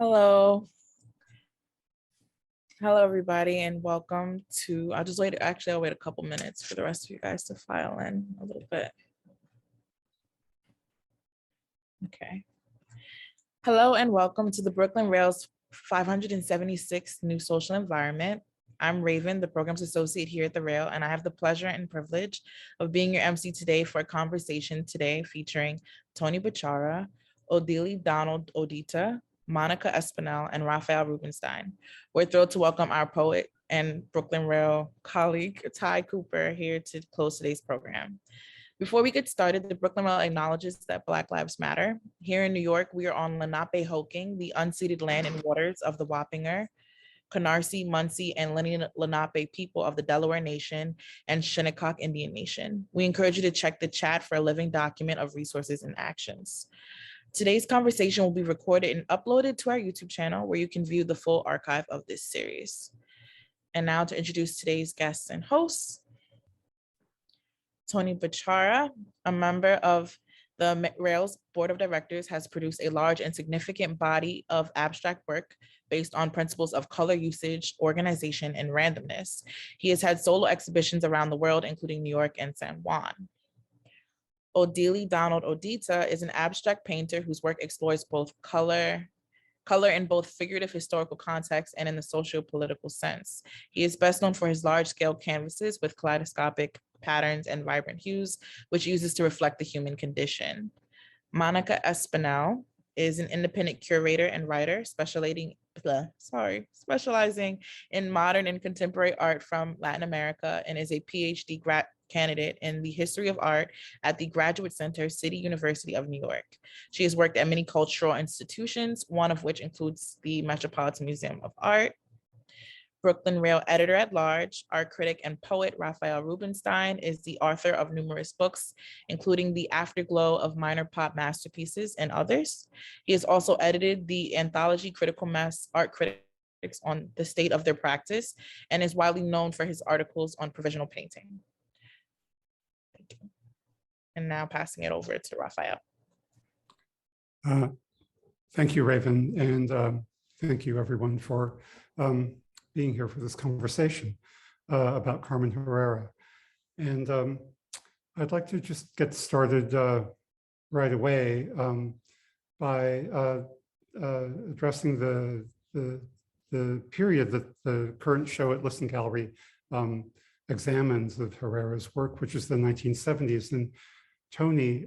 Hello. Hello, everybody, and welcome to, I'll just wait, actually, I'll wait a couple minutes for the rest of you guys to file in a little bit. Okay. Hello, and welcome to the Brooklyn Rail's 576th New Social Environment. I'm Raven, the Programs Associate here at the Rail, and I have the pleasure and privilege of being your MC today for a conversation today featuring Tony Bechara, Odili Odita, Monica Espinel, and Raphael Rubinstein. We're thrilled to welcome our poet and Brooklyn Rail colleague, Tyhe Cooper, here to close today's program. Before we get started, the Brooklyn Rail acknowledges that Black Lives Matter. Here in New York, we are on Lenape-Hoking, the unceded land and waters of the Wapinger, Canarsie, Munsee, and Lenape people of the Delaware Nation and Shinnecock Indian Nation. We encourage you to check the chat for a living document of resources and actions. Today's conversation will be recorded and uploaded to our YouTube channel where you can view the full archive of this series. And now to introduce today's guests and hosts. Tony Bechara, a member of the Rail's Board of Directors, has produced a large and significant body of abstract work based on principles of color usage, organization, and randomness. He has had solo exhibitions around the world, including New York and San Juan. Odili Odita is an abstract painter whose work explores both color in both figurative historical context and in the socio-political sense. He is best known for his large-scale canvases with kaleidoscopic patterns and vibrant hues, which uses to reflect the human condition. Monica Espinel is an independent curator and writer specializing in modern and contemporary art from Latin America, and is a PhD candidate in the history of art at the Graduate Center, City University of New York. She has worked at many cultural institutions, one of which includes the Metropolitan Museum of Art. Brooklyn Rail Editor-at-Large, art critic and poet Raphael Rubinstein is the author of numerous books, including The Afterglow of Minor Pop Masterpieces and others. He has also edited the anthology Critical Mass Art Critics on the State of Their Practice, and is widely known for his articles on provisional painting. Thank you. And now passing it over to Raphael. Thank you, Raven, and thank you everyone for being here for this conversation about Carmen Herrera. And I'd like to just get started right away by addressing the period that the current show at Lisson Gallery examines of Herrera's work, which is the 1970s. And Tony,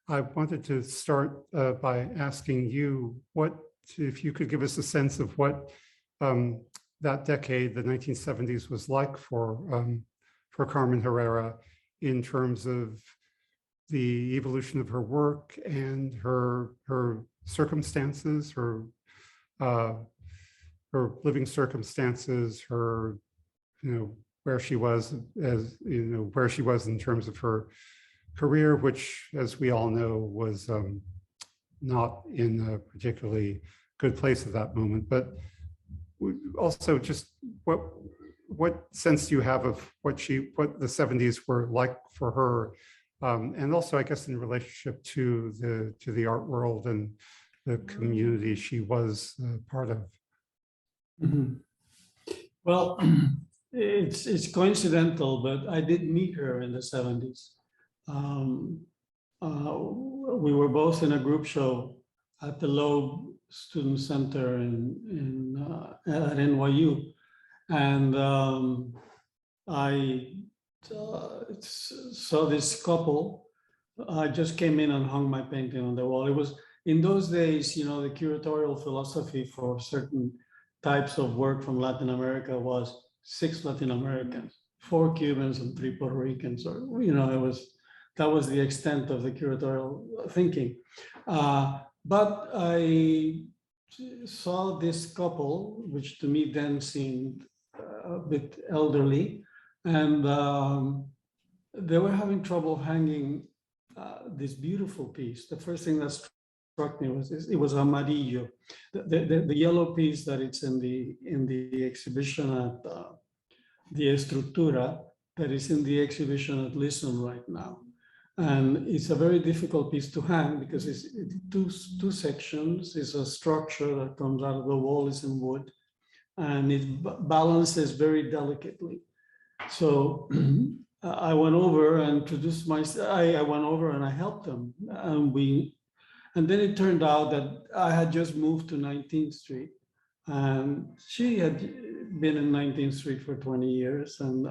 I wanted to start by asking you if you could give us a sense of what that decade, the 1970s, was like for Carmen Herrera in terms of the evolution of her work and her circumstances, her living circumstances, her where she was in terms of her career, which, as we all know, was not in a particularly good place at that moment. But also, just what sense do you have of what the 70s were like for her, and also, I guess, in relationship to the art world and the community she was part of? Mm-hmm. Well, it's coincidental, but I did meet her in the 70s. We were both in a group show at the Loeb Student Center at NYU, and I saw this couple. I just came in and hung my painting on the wall. It was in those days, the curatorial philosophy for certain types of work from Latin America was 6 Latin Americans, 4 Cubans, and 3 Puerto Ricans. Or that was the extent of the curatorial thinking. But I saw this couple, which to me then seemed a bit elderly, and they were having trouble hanging this beautiful piece. The first thing that struck me was it was amarillo, the yellow piece that it's in the exhibition at the Estructura, that is in the exhibition at Lisson right now. And it's a very difficult piece to hang because it's two sections. It's a structure that comes out of the wall, is in wood, and it balances very delicately. So I went over and introduced myself. I went over and I helped them. And then it turned out that I had just moved to 19th Street, and she had been in 19th Street for 20 years. And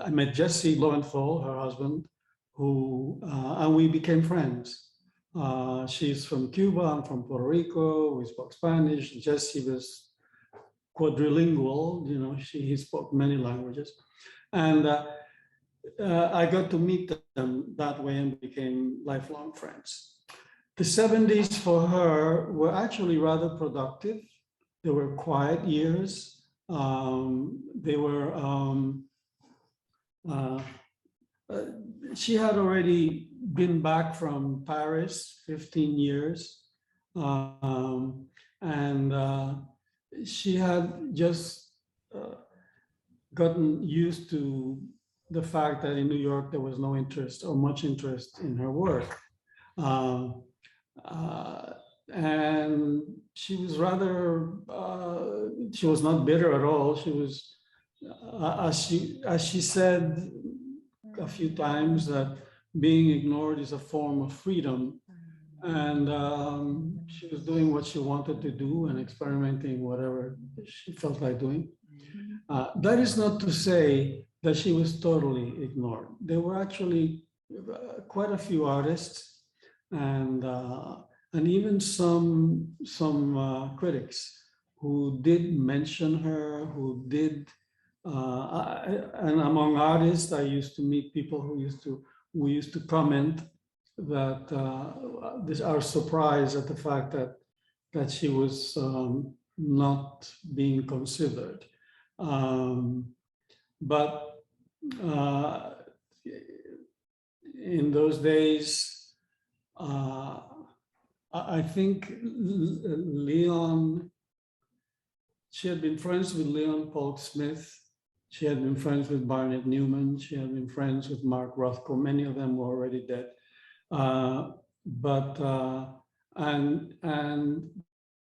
I met Jesse Lowenthal, her husband, and we became friends. She's from Cuba, I'm from Puerto Rico, we spoke Spanish. Jesse was quadrilingual, you know, he spoke many languages. And I got to meet them that way and became lifelong friends. The 70s for her were actually rather productive. They were quiet years. She had already been back from Paris 15 years. She had just gotten used to the fact that in New York there was no interest or much interest in her work. And she was rather, she was not bitter at all. She was, as she said a few times, that being ignored is a form of freedom. And she was doing what she wanted to do and experimenting whatever she felt like doing. That is not to say that she was totally ignored. There were actually quite a few artists and even some critics who did mention her, who did, and among artists, I used to meet people who used to comment that are surprised at the fact that she was not being considered. But in those days, I think Leon, she had been friends with Leon Polk Smith. She had been friends with Barnett Newman. She had been friends with Mark Rothko. Many of them were already dead. And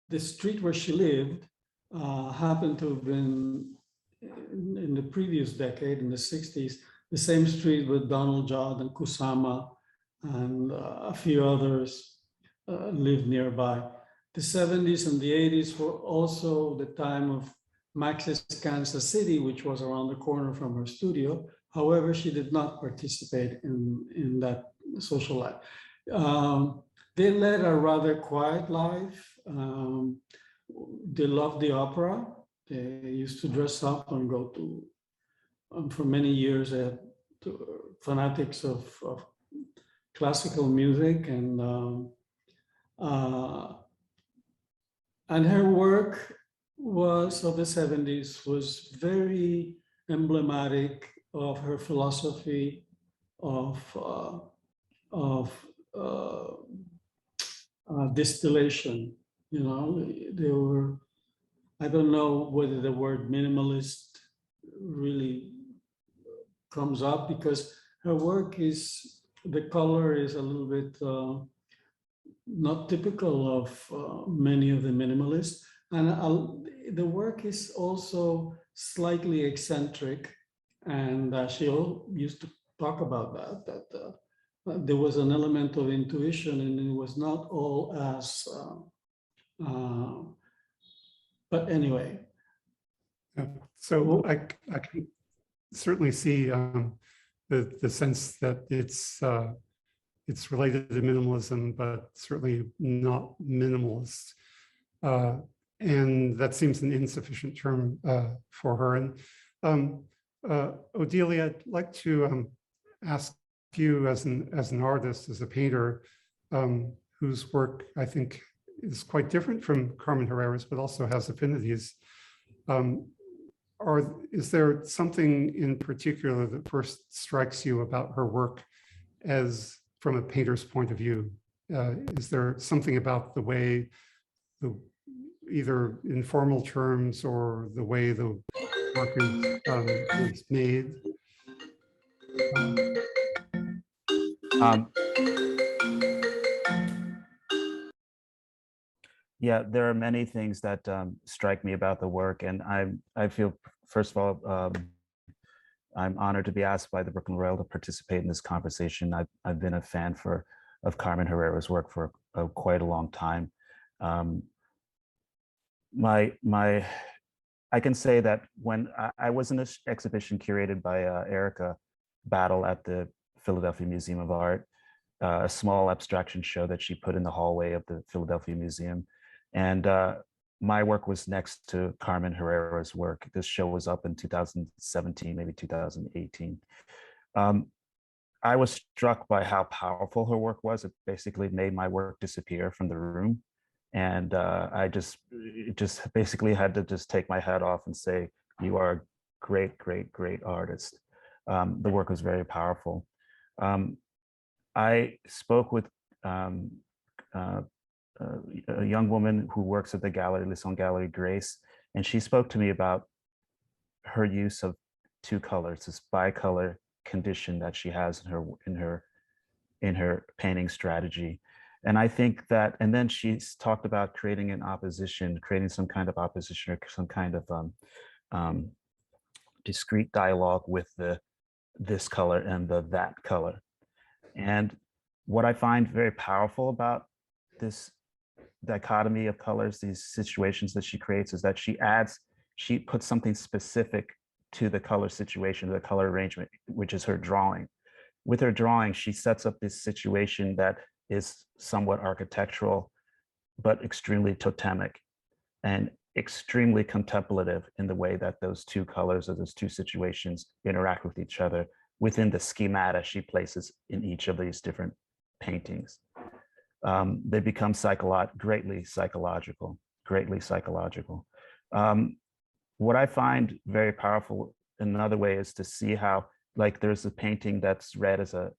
the street where she lived happened to have been in the previous decade, in the 60s, the same street with Donald Judd and Kusama and a few others lived nearby. The 70s and the 80s were also the time of Max's Kansas City, which was around the corner from her studio. However, she did not participate in that social life. They led a rather quiet life. They loved the opera. They used to dress up and go to, for many years, they had fanatics of classical music, and her work of the 70s was very emblematic of her philosophy of distillation. You know, they were, I don't know whether the word minimalist really comes up, because her work is, the color is a little bit not typical of many of the minimalists. And the work is also slightly eccentric. And she used to talk about that there was an element of intuition, and it was not all as, but anyway. Yeah. So I can certainly see the sense that it's related to minimalism, but certainly not minimalist. And that seems an insufficient term for her. And Odili, I'd like to ask you as an artist, as a painter, whose work I think is quite different from Carmen Herrera's, but also has affinities. Is there something in particular that first strikes you about her work as from a painter's point of view? Is there something about the way, either in formal terms or the way the work is made? Um, yeah, there are many things that strike me about the work, and I feel, first of all, I'm honored to be asked by the Brooklyn Rail to participate in this conversation. I've been a fan of Carmen Herrera's work for quite a long time. I can say that when I was in this exhibition curated by Erica Battle at the Philadelphia Museum of Art, a small abstraction show that she put in the hallway of the Philadelphia Museum. And my work was next to Carmen Herrera's work. This show was up in 2017, maybe 2018. I was struck by how powerful her work was. It basically made my work disappear from the room. And I just basically had to just take my hat off and say, you are a great, great, great artist. The work was very powerful. I spoke with a young woman who works at the gallery, Lisson Gallery, Grace, and she spoke to me about her use of two colors, this bicolor condition that she has in her painting strategy. And I think that, and then she's talked about creating an opposition, creating some kind of opposition or some kind of discrete dialogue with this color and that color. And what I find very powerful about this dichotomy of colors, these situations that she creates, is that she puts something specific to the color situation, the color arrangement, which is her drawing. With her drawing, she sets up this situation that is somewhat architectural, but extremely totemic and extremely contemplative in the way that those two colors or those two situations interact with each other within the schemata she places in each of these different paintings. They become greatly psychological. What I find very powerful in another way is to see how, like, there's a painting that's read as a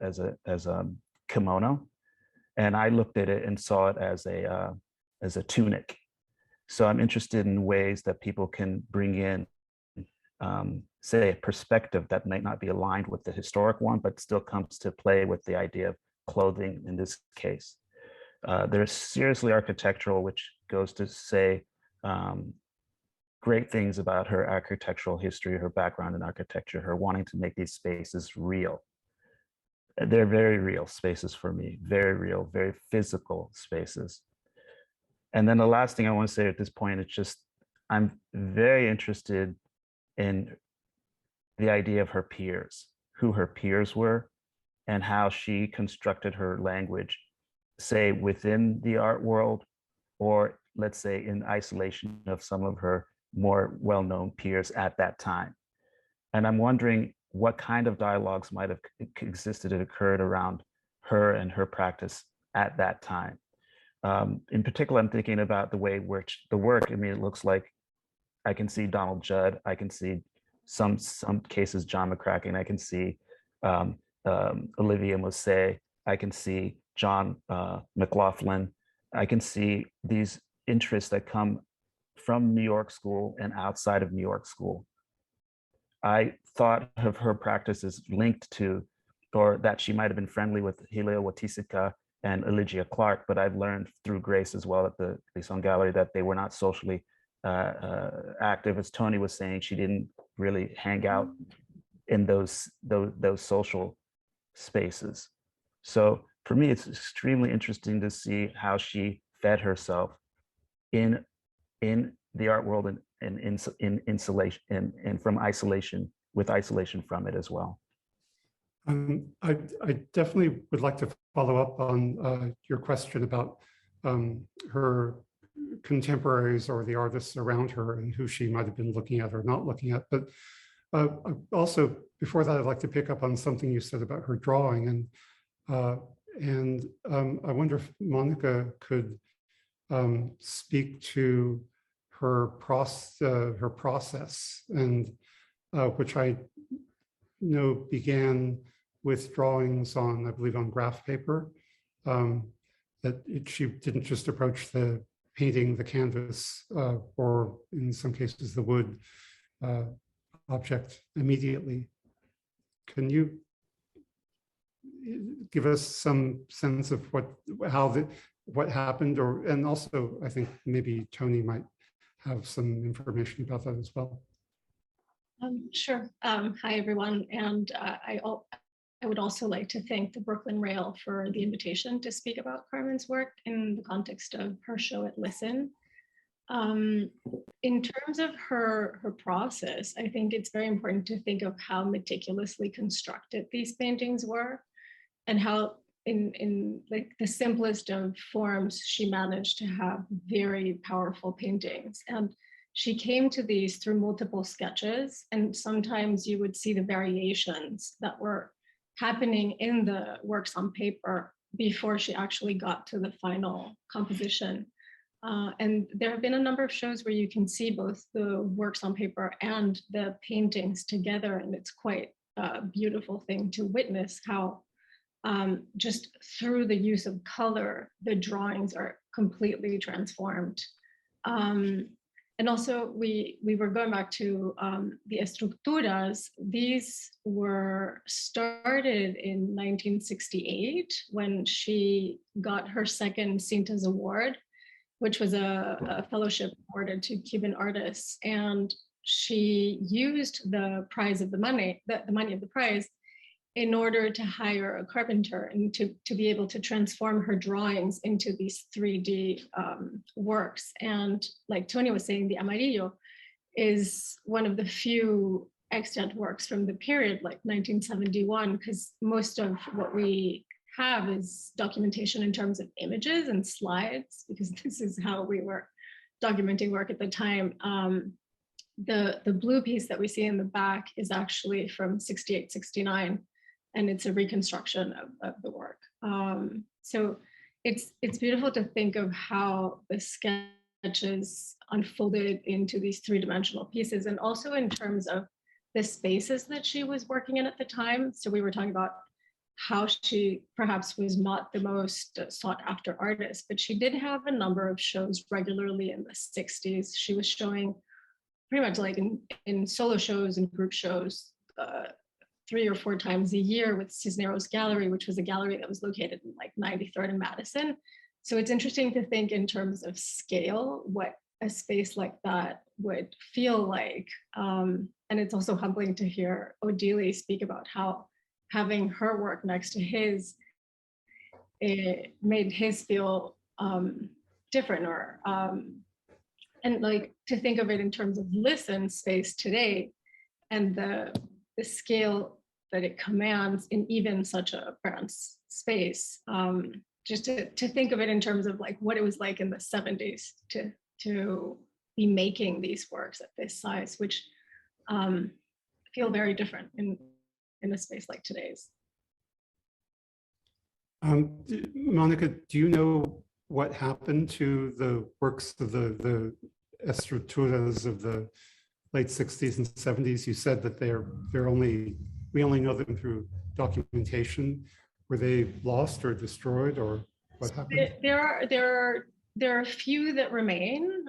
kimono, and I looked at it and saw it as a tunic. So I'm interested in ways that people can bring in, say, a perspective that might not be aligned with the historic one, but still comes to play with the idea of clothing in this case. They're seriously architectural, which goes to say great things about her architectural history, her background in architecture, her wanting to make these spaces real. They're very real spaces for me, very real, very physical spaces. And then the last thing I want to say at this point is just, I'm very interested in the idea of her peers, who her peers were, and how she constructed her language, say within the art world, or let's say in isolation of some of her more well-known peers at that time. And I'm wondering what kind of dialogues might have existed and occurred around her and her practice at that time. In particular, I'm thinking about the way which the work, I mean, it looks like I can see Donald Judd, I can see some cases John McCracken, I can see Olivia Mosse, I can see John McLaughlin, I can see these interests that come from New York School and outside of New York School. I thought of her practices linked to, or that she might have been friendly with Helio Watisika and Eligia Clark, but I've learned through Grace as well at the Lisson Gallery that they were not socially active. As Tony was saying, she didn't really hang out in those social spaces. So for me, it's extremely interesting to see how she fed herself in the art world and in insulation and from isolation, with isolation from it as well. I definitely would like to follow up on your question about her contemporaries or the artists around her and who she might have been looking at or not looking at. But also, before that, I'd like to pick up on something you said about her drawing. And I wonder if Monica could speak to her process, and which I know began with drawings on, I believe, on graph paper. She didn't just approach the painting, the canvas, or in some cases the wood object immediately. Can you give us some sense of what happened, and also I think maybe Tony might have some information about that as well. Sure. Hi, everyone. And I would also like to thank the Brooklyn Rail for the invitation to speak about Carmen's work in the context of her show at Lisson. In terms of her process, I think it's very important to think of how meticulously constructed these paintings were, and how in like the simplest of forms, she managed to have very powerful paintings. And she came to these through multiple sketches, and sometimes you would see the variations that were happening in the works on paper before she actually got to the final composition. And there have been a number of shows where you can see both the works on paper and the paintings together, and it's quite a beautiful thing to witness how just through the use of color, the drawings are completely transformed. And also we were going back to the Estructuras. These were started in 1968 when she got her second Cintas Award, which was a fellowship awarded to Cuban artists. And she used the prize of the money of the prize in order to hire a carpenter and to be able to transform her drawings into these 3D works. And like Tony was saying, the Amarillo is one of the few extant works from the period, like 1971, because most of what we have is documentation in terms of images and slides, because this is how we were documenting work at the time. The blue piece that we see in the back is actually from 68, 69. And it's a reconstruction of the work. So it's beautiful to think of how the sketches unfolded into these three-dimensional pieces, and also in terms of the spaces that she was working in at the time. So we were talking about how she perhaps was not the most sought after artist, but she did have a number of shows regularly in the 60s. She was showing pretty much like in solo shows and group shows, 3 or 4 times a year with Cisneros Gallery, which was a gallery that was located in like 93rd and Madison. So it's interesting to think in terms of scale, what a space like that would feel like. And it's also humbling to hear Odili speak about how having her work next to his, it made his feel different, or and like to think of it in terms of Lisson space today and the scale that it commands in even such a grand space. Just to think of it in terms of like what it was like in the 70s to be making these works at this size, which feel very different in a space like today's. Monica, do you know what happened to the works of the Estructuras of the late 60s and 70s? You said that we only know them through documentation. Were they lost or destroyed, or what happened? There are a few that remain.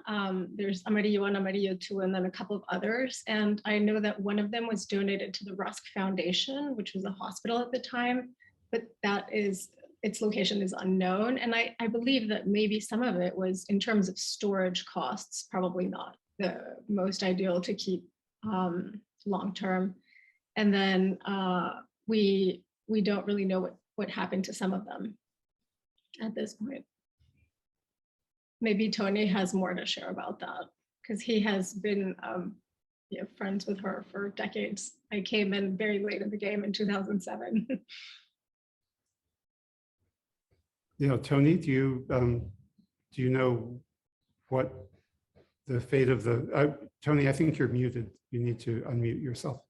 There's Amarillo and Amarillo 2, and then a couple of others. And I know that one of them was donated to the Rusk Foundation, which was a hospital at the time, but its location is unknown. And I believe that maybe some of it was, in terms of storage costs, probably not the most ideal to keep long-term. And then we don't really know what happened to some of them at this point. Maybe Tony has more to share about that, because he has been friends with her for decades. I came in very late in the game in 2007. Tony, do you know what the fate of the, Tony, I think you're muted. You need to unmute yourself.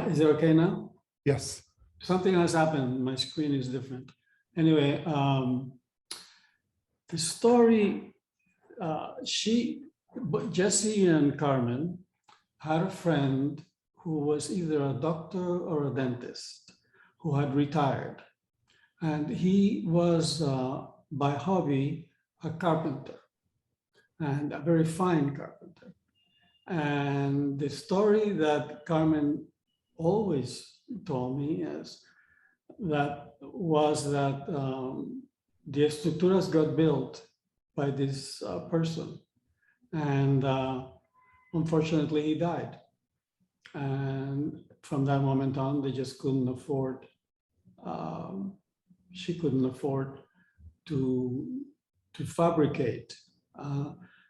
Is it okay now? Yes. Something has happened. My screen is different. Anyway, the story, Jesse and Carmen had a friend who was either a doctor or a dentist who had retired. And he was, by hobby, a carpenter, and a very fine carpenter. And the story that Carmen always told me is that the estructuras got built by this person, and unfortunately he died. And from that moment on, they just couldn't afford. She couldn't afford to fabricate.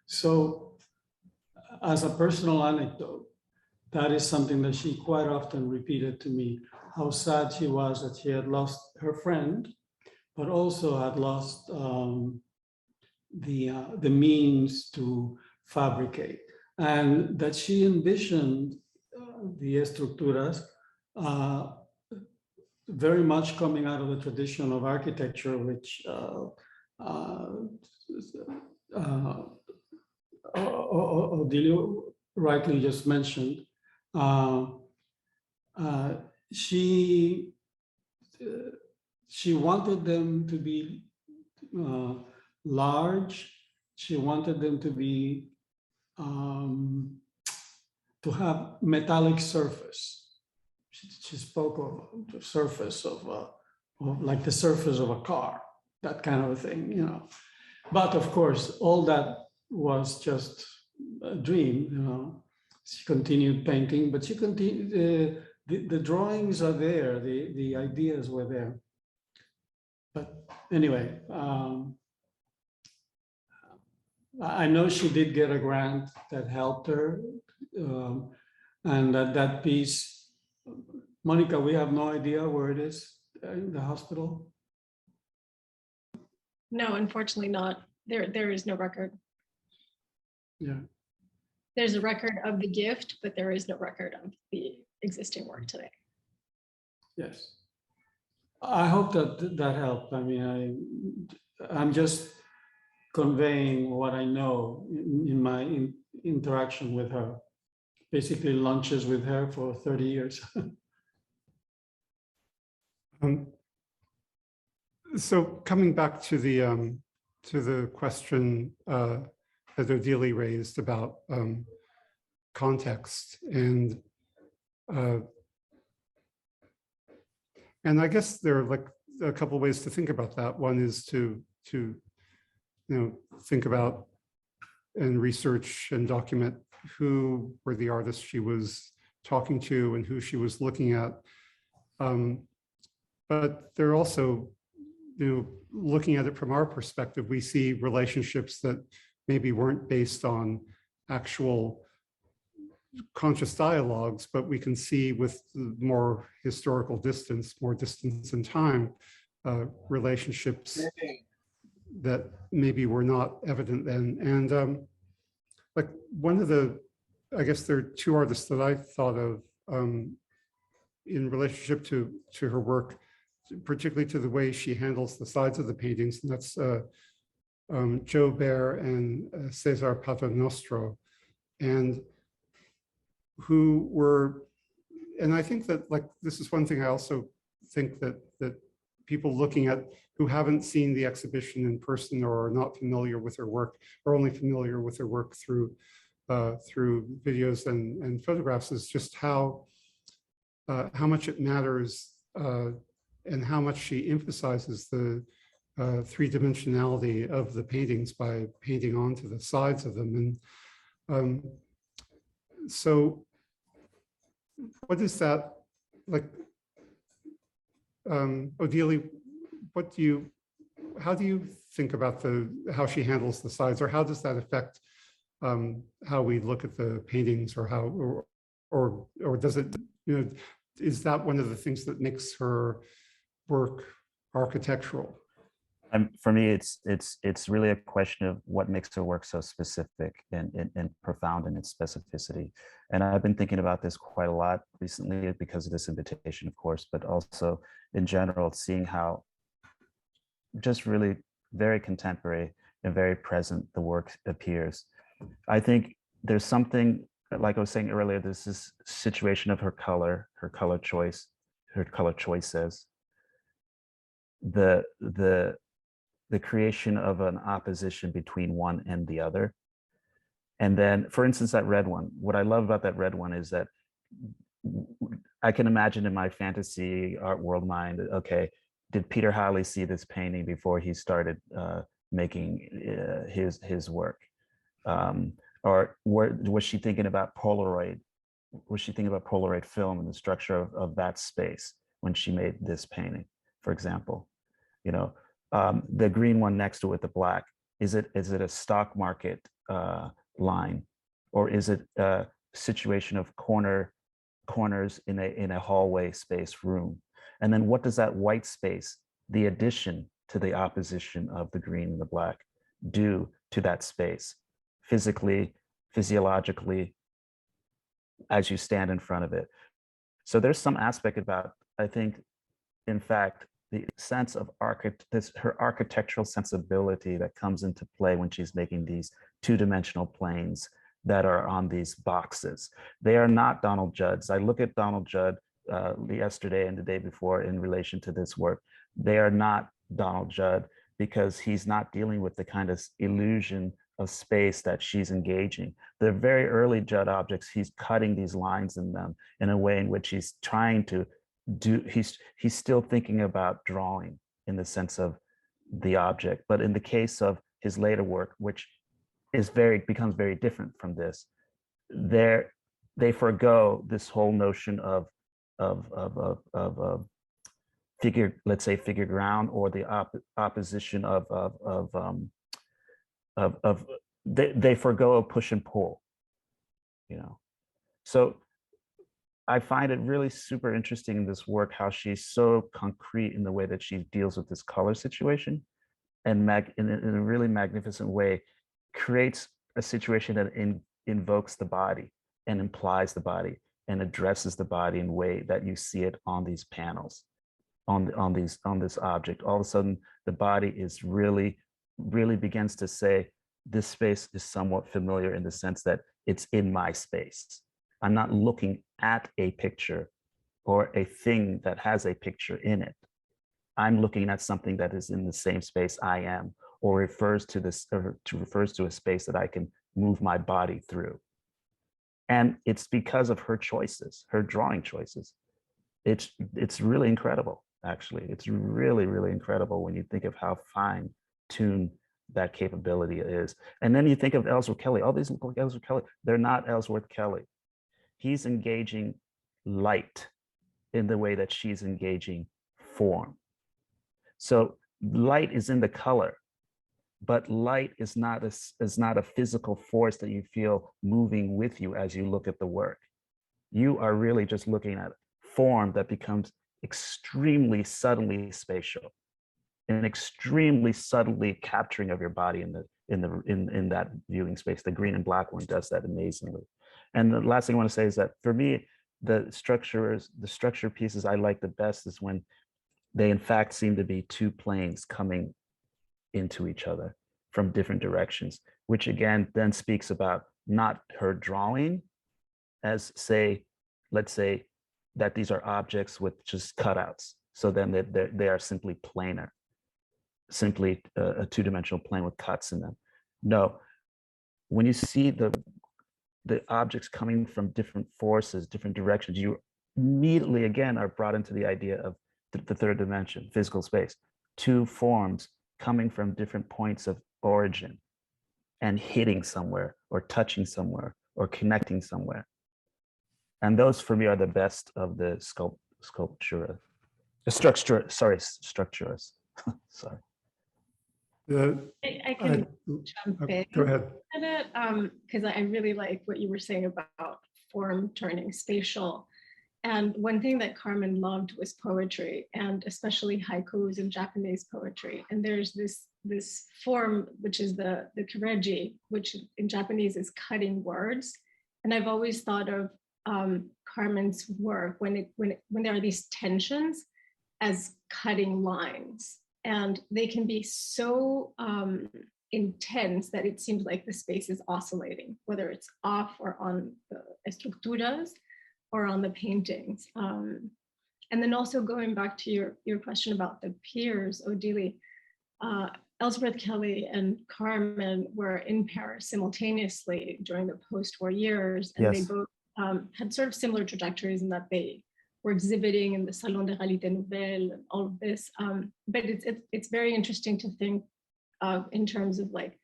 So, as a personal anecdote, that is something that she quite often repeated to me, how sad she was that she had lost her friend, but also had lost the means to fabricate, and that she envisioned the estructuras very much coming out of the tradition of architecture, which Odili rightly just mentioned. She wanted them to be large. She wanted them to be to have metallic surface. She spoke of the surface of like the surface of a car, that kind of a thing, you know. But of course, all that was just a dream, you know. She continued painting, but she continued. The drawings are there. The ideas were there. But anyway, I know she did get a grant that helped her, and that piece. Monica, we have no idea where it is in the hospital. No, unfortunately not. There is no record. Yeah. There's a record of the gift, but there is no record of the existing work today. Yes. I hope that helped. I mean, I'm just conveying what I know in my interaction with her. Basically lunches with her for 30 years. So coming back to the question that Odili raised about context, and I guess there are like a couple of ways to think about that. One is to think about and research and document who were the artists she was talking to and who she was looking at. But they're also, looking at it from our perspective, we see relationships that maybe weren't based on actual conscious dialogues, but we can see with more historical distance, more distance in time, relationships that maybe were not evident then. And like one of the, I guess there are two artists that I thought of in relationship to her work, particularly to the way she handles the sides of the paintings, and that's Joe Bear and Cesar Paternostro, and who were, and I think that like this is one thing I also think that people looking at who haven't seen the exhibition in person or are not familiar with her work, or only familiar with her work through videos and photographs, is just how much it matters and how much she emphasizes the three-dimensionality of the paintings by painting onto the sides of them. And so what is that like? Odili, how do you think about how she handles the sides, or how does that affect how we look at the paintings, or how, or does it, is that one of the things that makes her work architectural? For me, it's really a question of what makes her work so specific and profound in its specificity. And I've been thinking about this quite a lot recently because of this invitation, of course, but also in general, seeing how just really very contemporary and very present the work appears. I think there's something, like I was saying earlier, there's this situation of her color choices, the creation of an opposition between one and the other. And then, for instance, that red one, what I love about that red one is that I can imagine in my fantasy art world mind, okay, did Peter Halley see this painting before he started making his work? Or was she thinking about Polaroid? Was she thinking about Polaroid film and the structure of that space when she made this painting, for example? You know, the green one next to it, the black, is it a stock market line, or is it a situation of corners in a hallway space room? And then what does that white space, the addition to the opposition of the green and the black, do to that space physically, physiologically, as you stand in front of it? So there's some aspect about, I think, in fact, the sense of her architectural sensibility that comes into play when she's making these two-dimensional planes that are on these boxes. They are not Donald Judd's. I look at Donald Judd yesterday and the day before in relation to this work. They are not Donald Judd because he's not dealing with the kind of illusion of space that she's engaging. The very early Judd objects, he's cutting these lines in them in a way in which he's trying to he's still thinking about drawing in the sense of the object. But in the case of his later work, which becomes very different from this, they forego this whole notion of figure, let's say figure ground, or the opposition they forego a push and pull, you know. So I find it really super interesting in this work how she's so concrete in the way that she deals with this color situation, and in a really magnificent way creates a situation that invokes the body and implies the body and addresses the body in a way that you see it on these panels, on this object. All of a sudden, the body is really begins to say, this space is somewhat familiar in the sense that it's in my space. I'm not looking at a picture or a thing that has a picture in it. I'm looking at something that is in the same space I am, or refers to a space that I can move my body through. And it's because of her choices, her drawing choices. It's really incredible, actually. It's really, really incredible when you think of how fine-tuned that capability is. And then you think of Ellsworth Kelly. All these look like Ellsworth Kelly. They're not Ellsworth Kelly. He's engaging light in the way that she's engaging form. So light is in the color, but light is not a physical force that you feel moving with you as you look at the work. You are really just looking at form that becomes extremely subtly spatial, and extremely subtly capturing of your body in that viewing space. The green and black one does that amazingly. And the last thing I want to say is that for me, the structure pieces I like the best is when they in fact seem to be two planes coming into each other from different directions, which again then speaks about not her drawing as, say, let's say that these are objects with just cutouts. So then they are simply planar, simply a two-dimensional plane with cuts in them. No, when you see the objects coming from different forces, different directions, you immediately again are brought into the idea of the third dimension, physical space, two forms coming from different points of origin and hitting somewhere or touching somewhere or connecting somewhere. And those for me are the best of the structurists. Sorry. I can jump in. Go ahead. Because I really like what you were saying about form turning spatial. And one thing that Carmen loved was poetry, and especially haikus and Japanese poetry. And there's this form, which is the kireji, which in Japanese is cutting words. And I've always thought of Carmen's work when there are these tensions as cutting lines. And they can be so intense that it seems like the space is oscillating, whether it's off or on the estructuras or on the paintings. And then also going back to your question about the peers, Odili, Ellsworth Kelly and Carmen were in Paris simultaneously during the post-war years, and yes. they both had sort of similar trajectories in that they were exhibiting in the Salon de Réalité Nouvelle and all of this. But it's very interesting to think of in terms of like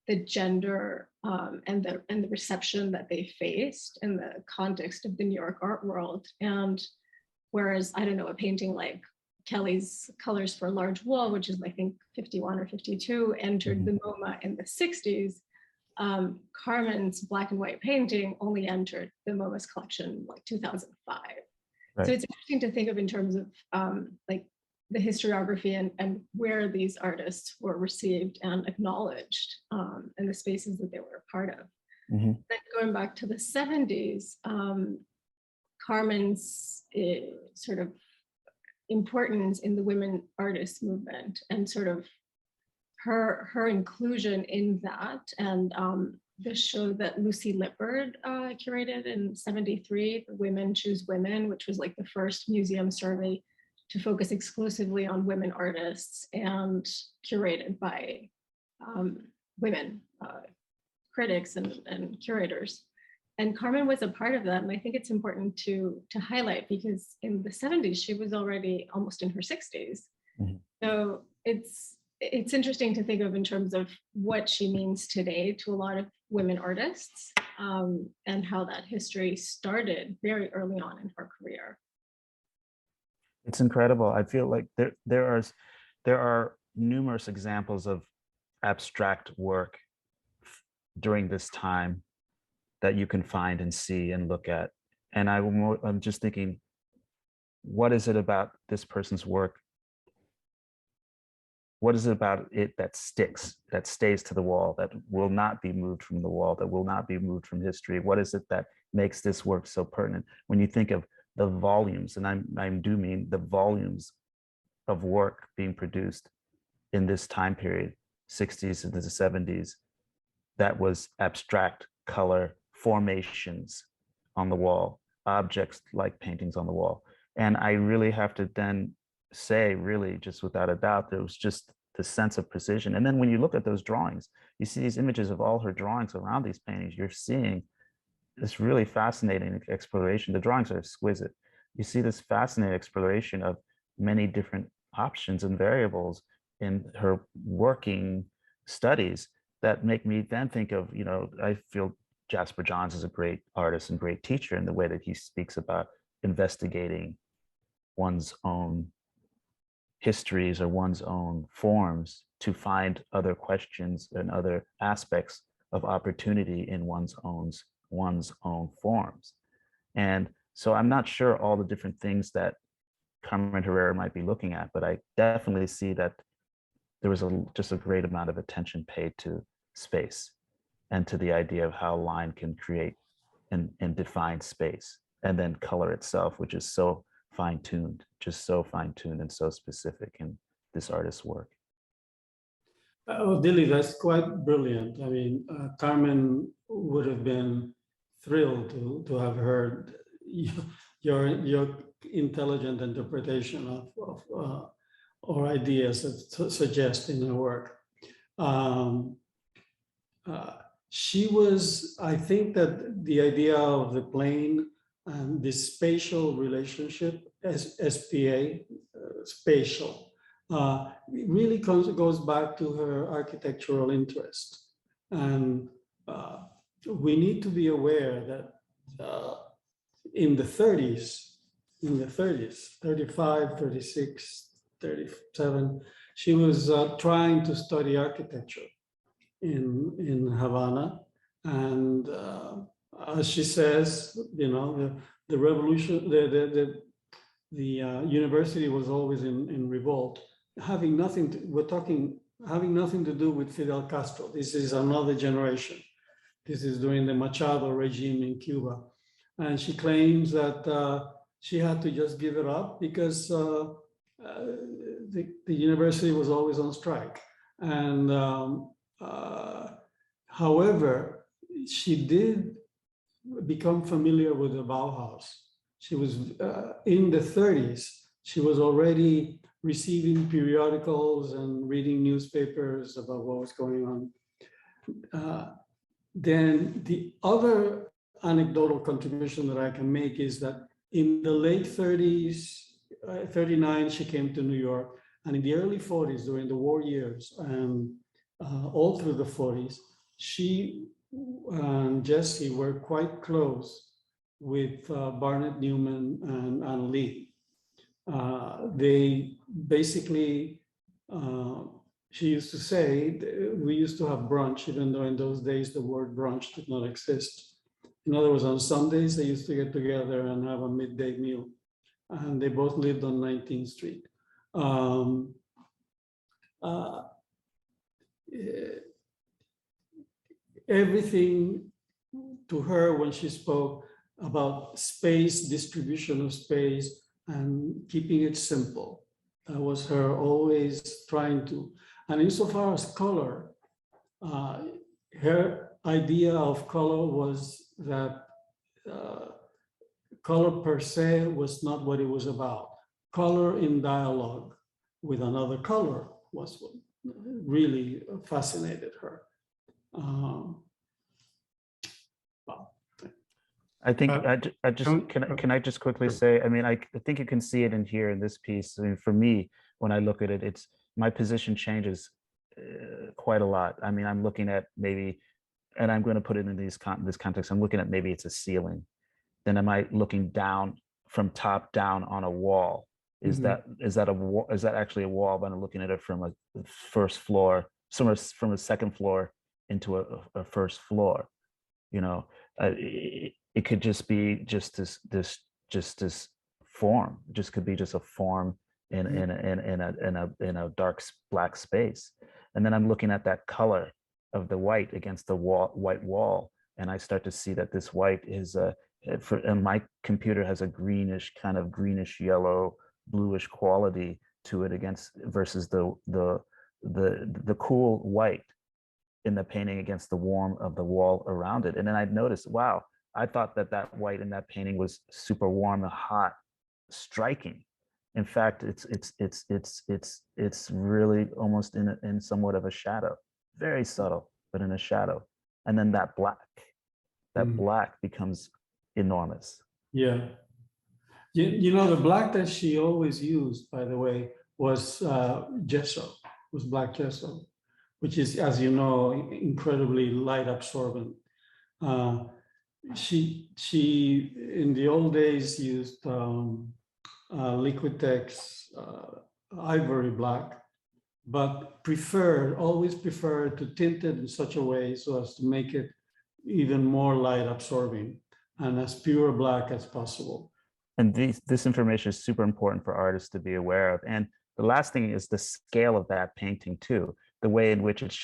the gender and the reception that they faced in the context of the New York art world. And whereas, I don't know, a painting like Kelly's Colors for a Large Wall, which is I think 51 or 52, entered the MoMA in the 60s, Carmen's black and white painting only entered the MoMA's collection like 2005. Right. So it's interesting to think of in terms of like the historiography and where these artists were received and acknowledged in the spaces that they were a part of. Then going back to the 70s, Carmen's sort of importance in the women artists movement and sort of her inclusion in that, and the show that Lucy Lippard curated in '73, Women Choose Women, which was like the first museum survey to focus exclusively on women artists and curated by women critics and curators. And Carmen was a part of that. And I think it's important to highlight because in the 70s, she was already almost in her 60s. So it's interesting to think of in terms of what she means today to a lot of women artists and how that history started very early on in her career. It's incredible. I feel like there are numerous examples of abstract work during this time that you can find and see and look at. And I'm just thinking, what is it about this person's work? What is it about it that sticks, that stays to the wall, that will not be moved from the wall, that will not be moved from history? What is it that makes this work so pertinent? When you think of the volumes, and I do mean the volumes of work being produced in this time period, 60s into the 70s, that was abstract color formations on the wall, objects like paintings on the wall. And I really have to then say, really, just without a doubt, there was just the sense of precision. And then when you look at those drawings, you see these images of all her drawings around these paintings, you're seeing this really fascinating exploration. The drawings are exquisite. You see this fascinating exploration of many different options and variables in her working studies that make me then think of, I feel Jasper Johns is a great artist and great teacher in the way that he speaks about investigating one's own histories or one's own forms to find other questions and other aspects of opportunity in one's own forms. And so I'm not sure all the different things that Carmen Herrera might be looking at, but I definitely see that there was just a great amount of attention paid to space and to the idea of how line can create and define space, and then color itself, which is so fine-tuned, just so fine-tuned and so specific in this artist's work. Odili, that's quite brilliant. I mean, Carmen would have been thrilled to have heard your intelligent interpretation of or ideas that suggest in her work. She was, I think that the idea of the plane and the spatial relationship, SPA, spatial, really goes back to her architectural interest. And we need to be aware that in the 30s, 35, 36, 37, she was trying to study architecture in Havana. And as she says, the revolution, the university was always in revolt, having nothing to do with Fidel Castro. This is another generation. This is during the Machado regime in Cuba. And she claims that she had to just give it up because the university was always on strike. And however, she did become familiar with the Bauhaus. She was in the 30s, she was already receiving periodicals and reading newspapers about what was going on. Then the other anecdotal contribution that I can make is that in the late 30s, 39, she came to New York, and in the early 40s, during the war years, and all through the 40s, she and Jesse were quite close with Barnett Newman and Anna Lee. They basically, she used to say, we used to have brunch, even though in those days the word brunch did not exist. In other words, on Sundays, they used to get together and have a midday meal. And they both lived on 19th Street. Everything to her when she spoke about space, distribution of space, and keeping it simple. That was her always trying to. And insofar as color, her idea of color was that color per se was not what it was about. Color in dialogue with another color was what really fascinated her. I think I just don't- can I just quickly say, I mean, I think you can see it in here in this piece. I mean, for me, when I look at it, it's my position changes quite a lot. I mean, I'm looking at maybe, and I'm going to put it in this context. I'm looking at maybe it's a ceiling. Then am I looking down from top down on a wall? Is that a wall? Is that actually a wall? But I'm looking at it from a first floor, somewhere from a second floor into a first floor. You know, it could just be just this form. It just could be just a form in a dark black space. And then I'm looking at that color of the white against the white wall, and I start to see that this white is and my computer has a kind of greenish yellow, bluish quality to it versus the cool white in the painting against the warm of the wall around it. And then I'd noticed, wow, I thought that white in that painting was super warm and hot, striking. In fact, it's really almost in somewhat of a shadow, very subtle, but in a shadow. And then that black becomes enormous. Yeah. You know, the black that she always used, by the way, was gesso, was black gesso, which is, as you know, incredibly light absorbent. She in the old days used Liquitex ivory black, but always preferred to tint it in such a way so as to make it even more light absorbing and as pure black as possible. And this information is super important for artists to be aware of. And the last thing is the scale of that painting too, the way in which it's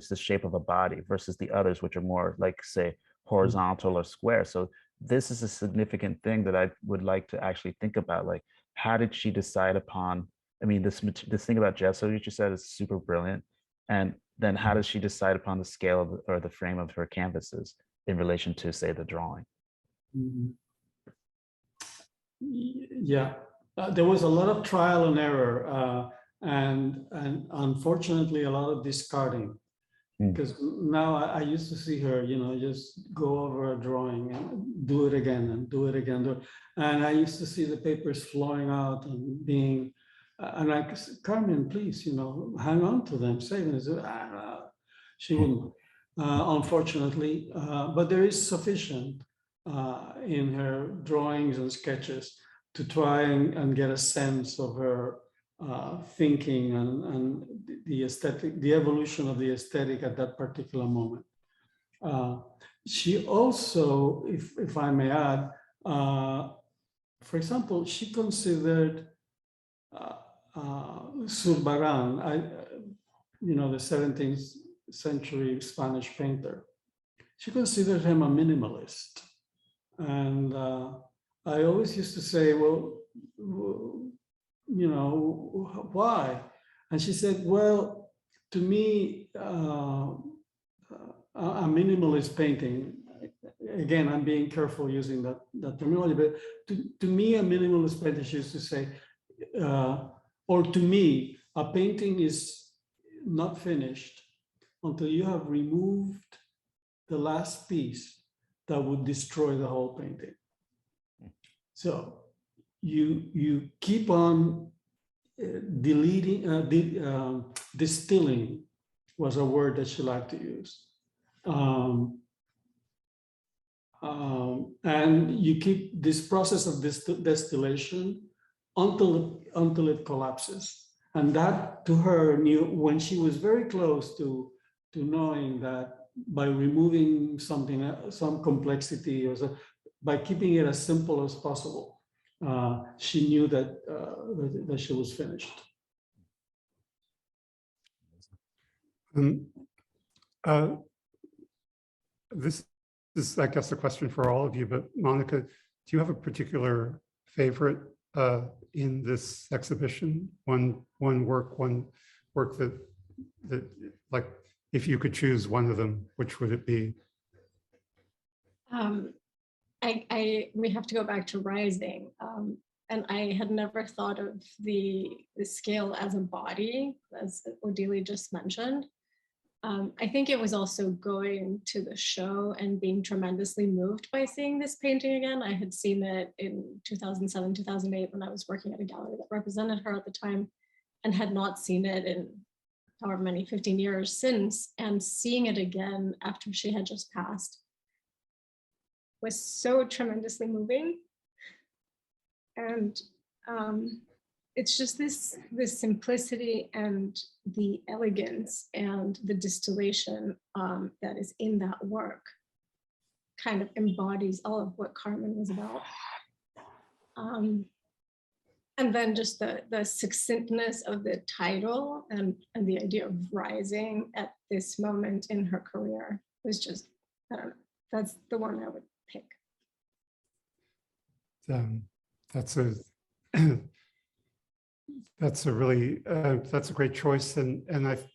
the shape of a body versus the others, which are more like, say, horizontal or square. So this is a significant thing that I would like to actually think about. Like, how did she decide upon, I mean, this thing about gesso you just said is super brilliant. And then how does she decide upon the scale or the frame of her canvases in relation to, say, the drawing? Yeah, there was a lot of trial and error, and unfortunately a lot of discarding. Because now I used to see her, you know, just go over a drawing and do it again and do it again. And I used to see the papers flowing out and being, and I said, Carmen, please, you know, hang on to them, save them. She wouldn't, unfortunately, but there is sufficient in her drawings and sketches to try and get a sense of her thinking and the aesthetic, the evolution of the aesthetic at that particular moment. She also, if I may add, for example, she considered Zurbarán, you know, the 17th century Spanish painter. She considered him a minimalist. And I always used to say, well, you know, why? And she said, well, to me, a minimalist painting, again, I'm being careful using that terminology, but to me, a minimalist painting, she used to say, or to me, a painting is not finished until you have removed the last piece that would destroy the whole painting. So you keep on distilling was a word that she liked to use. And you keep this process of distillation until it collapses. And that to her knew when she was very close to knowing that by removing something, some complexity or by keeping it as simple as possible, she knew that that she was finished. This is, I guess, a question for all of you, but Monica, do you have a particular favorite in this exhibition? One work that like, if you could choose one of them, which would it be? We have to go back to Rising. And I had never thought of the scale as a body, as Odili just mentioned. I think it was also going to the show and being tremendously moved by seeing this painting again. I had seen it in 2007, 2008 when I was working at a gallery that represented her at the time and had not seen it in however many, 15 years since. And seeing it again after she had just passed was so tremendously moving. And it's just this simplicity and the elegance and the distillation that is in that work kind of embodies all of what Carmen was about. And then just the succinctness of the title and the idea of rising at this moment in her career was just, I don't know, that's the one I would pick. That's a really that's a great choice, and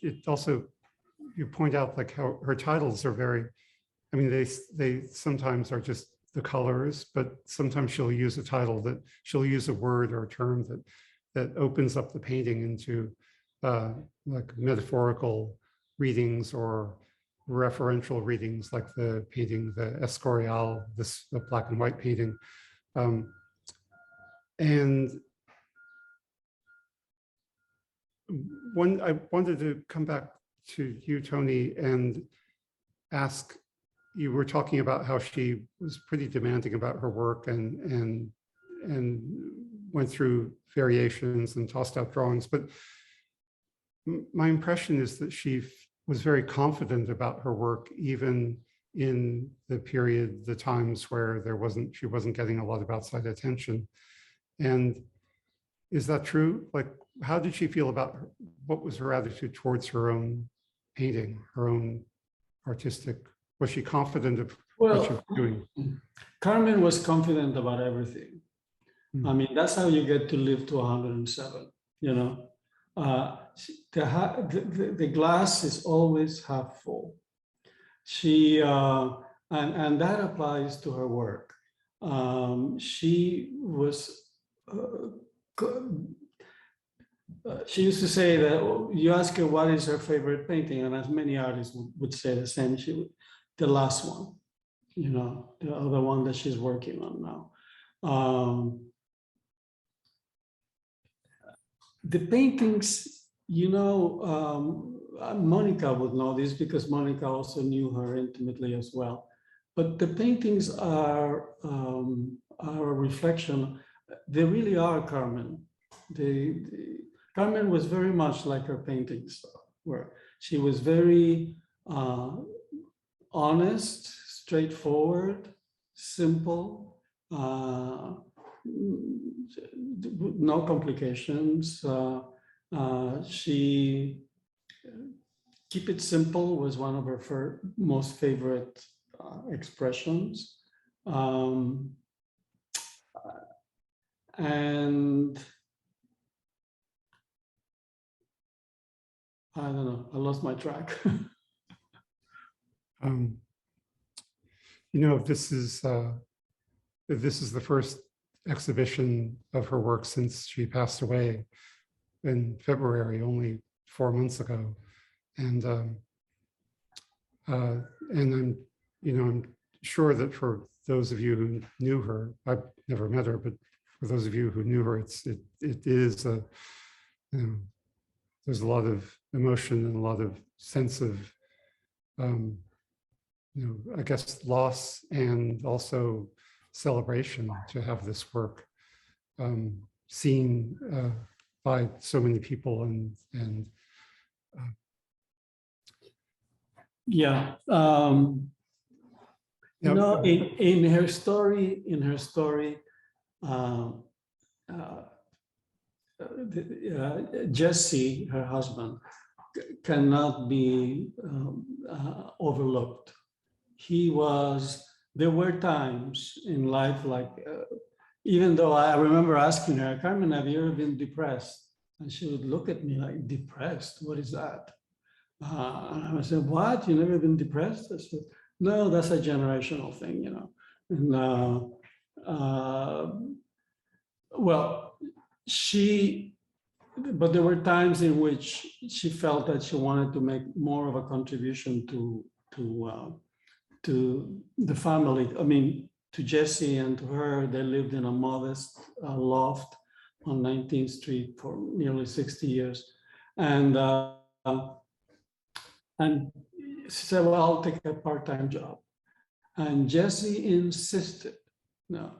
it also, you point out like how her titles are very, I mean, they sometimes are just the colors, but sometimes she'll use a title that she'll use a word or a term that opens up the painting into like metaphorical readings or referential readings, like the painting, the Escorial, this the black and white painting, and I wanted to come back to you, Tony, and ask, you were talking about how she was pretty demanding about her work and went through variations and tossed out drawings, but my impression is that she was very confident about her work, even in the times where she wasn't getting a lot of outside attention. And is that true? Like, how did she feel about what was her attitude towards her own painting, her own artistic? Was she confident of what she was doing? Carmen was confident about everything. I mean, that's how you get to live to 107, you know? The glass is always half full. She, and that applies to her work. She was, she used to say that you ask her what is her favorite painting, and as many artists would say the same, the last one, you know, the other one that she's working on now. The paintings, you know, Monica would know this because Monica also knew her intimately as well. But the paintings are a reflection. They really are Carmen. Carmen was very much like her paintings were. She was very honest, straightforward, simple, no complications. She keep it simple was one of her most favorite expressions. And I don't know, I lost my track. You know, this is the first exhibition of her work since she passed away in February, only 4 months ago, and I'm, you know, sure that for those of you who knew her, I've never met her, but for those of you who knew her, it is a, you know, there's a lot of emotion and a lot of sense of, you know, I guess loss and also celebration to have this work seen by so many people and Yeah. Yeah. No, in her story, Jesse, her husband, cannot be overlooked. There were times in life like, even though I remember asking her, Carmen, have you ever been depressed? And she would look at me like, depressed? What is that? And I said, what? You never been depressed? I said, no, that's a generational thing, you know. And well, but there were times in which she felt that she wanted to make more of a contribution to the family. I mean, to Jesse and to her, they lived in a modest loft on 19th Street for nearly 60 years. And she said, well, I'll take a part-time job. And Jesse insisted, no,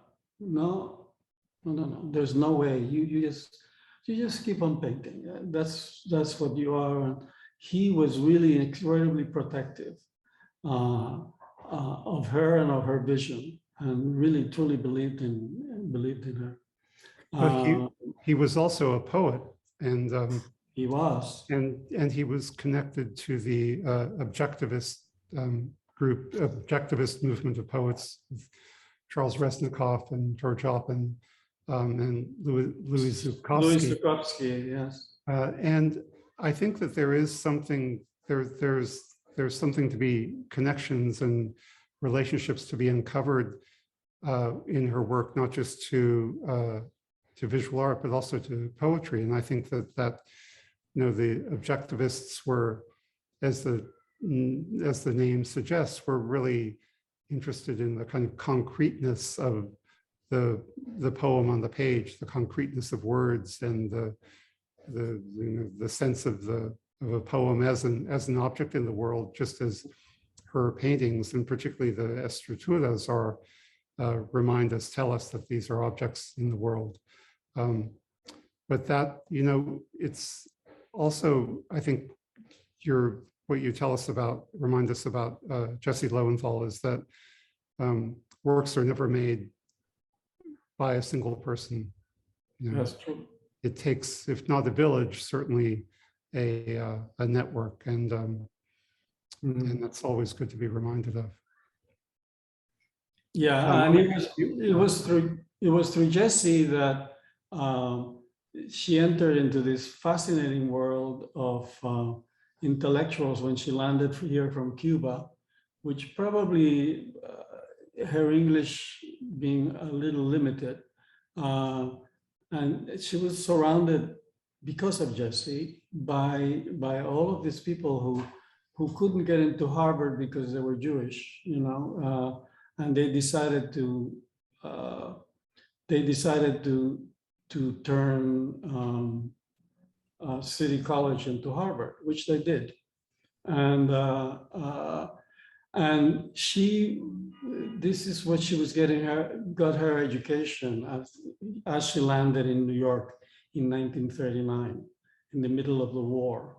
there's no way. You just keep on painting. That's what you are. And he was really incredibly protective of her and of her vision, and really truly believed in her. But he was also a poet, and he was, and he was connected to the objectivist objectivist movement of poets, Charles Resnikoff and George Oppen, and Louis Zukowski. Yes. And I think that there is something there's something to be connections and relationships to be uncovered in her work, not just to visual art, but also to poetry. And I think that you know, the objectivists were, as the name suggests, were really interested in the kind of concreteness of the poem on the page, the concreteness of words, and the sense of a poem as an object in the world, just as her paintings, and particularly the Estradas, are tell us that these are objects in the world. But that, you know, it's also, I think what you tell us about, remind us about Jesse Lowenthal, is that works are never made by a single person. You know, that's true. It takes, if not a village, certainly a network, and and that's always good to be reminded of. Yeah, and it was through Jesse that she entered into this fascinating world of intellectuals when she landed here from Cuba, which probably her English being a little limited, and she was surrounded, because of Jesse, by all of these people who couldn't get into Harvard because they were Jewish, you know, and they decided to turn City College into Harvard, which they did, and this is what she was got her education as she landed in New York in 1939, in the middle of the war,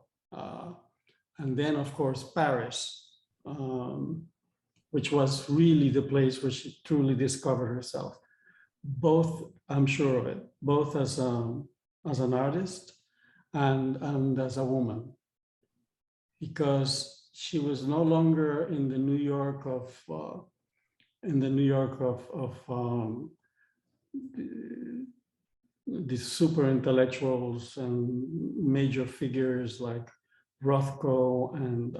and then of course Paris, which was really the place where she truly discovered herself. Both, I'm sure of it, both as an artist and as a woman, because she was no longer in the New York of the super intellectuals and major figures like Rothko and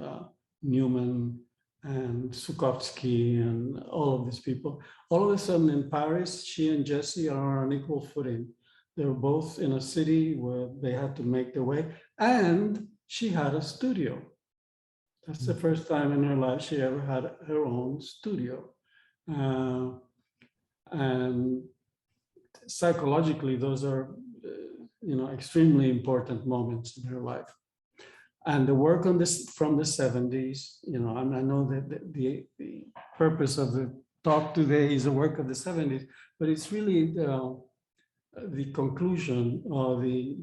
Newman and Zukowski and all of these people. All of a sudden in Paris, she and Jesse are on an equal footing. They were both in a city where they had to make their way, and she had a studio. That's the first time in her life she ever had her own studio. And psychologically, those are, extremely important moments in her life. And the work on this from the 70s, and I know that the purpose of the talk today is the work of the 70s, but it's really the conclusion or the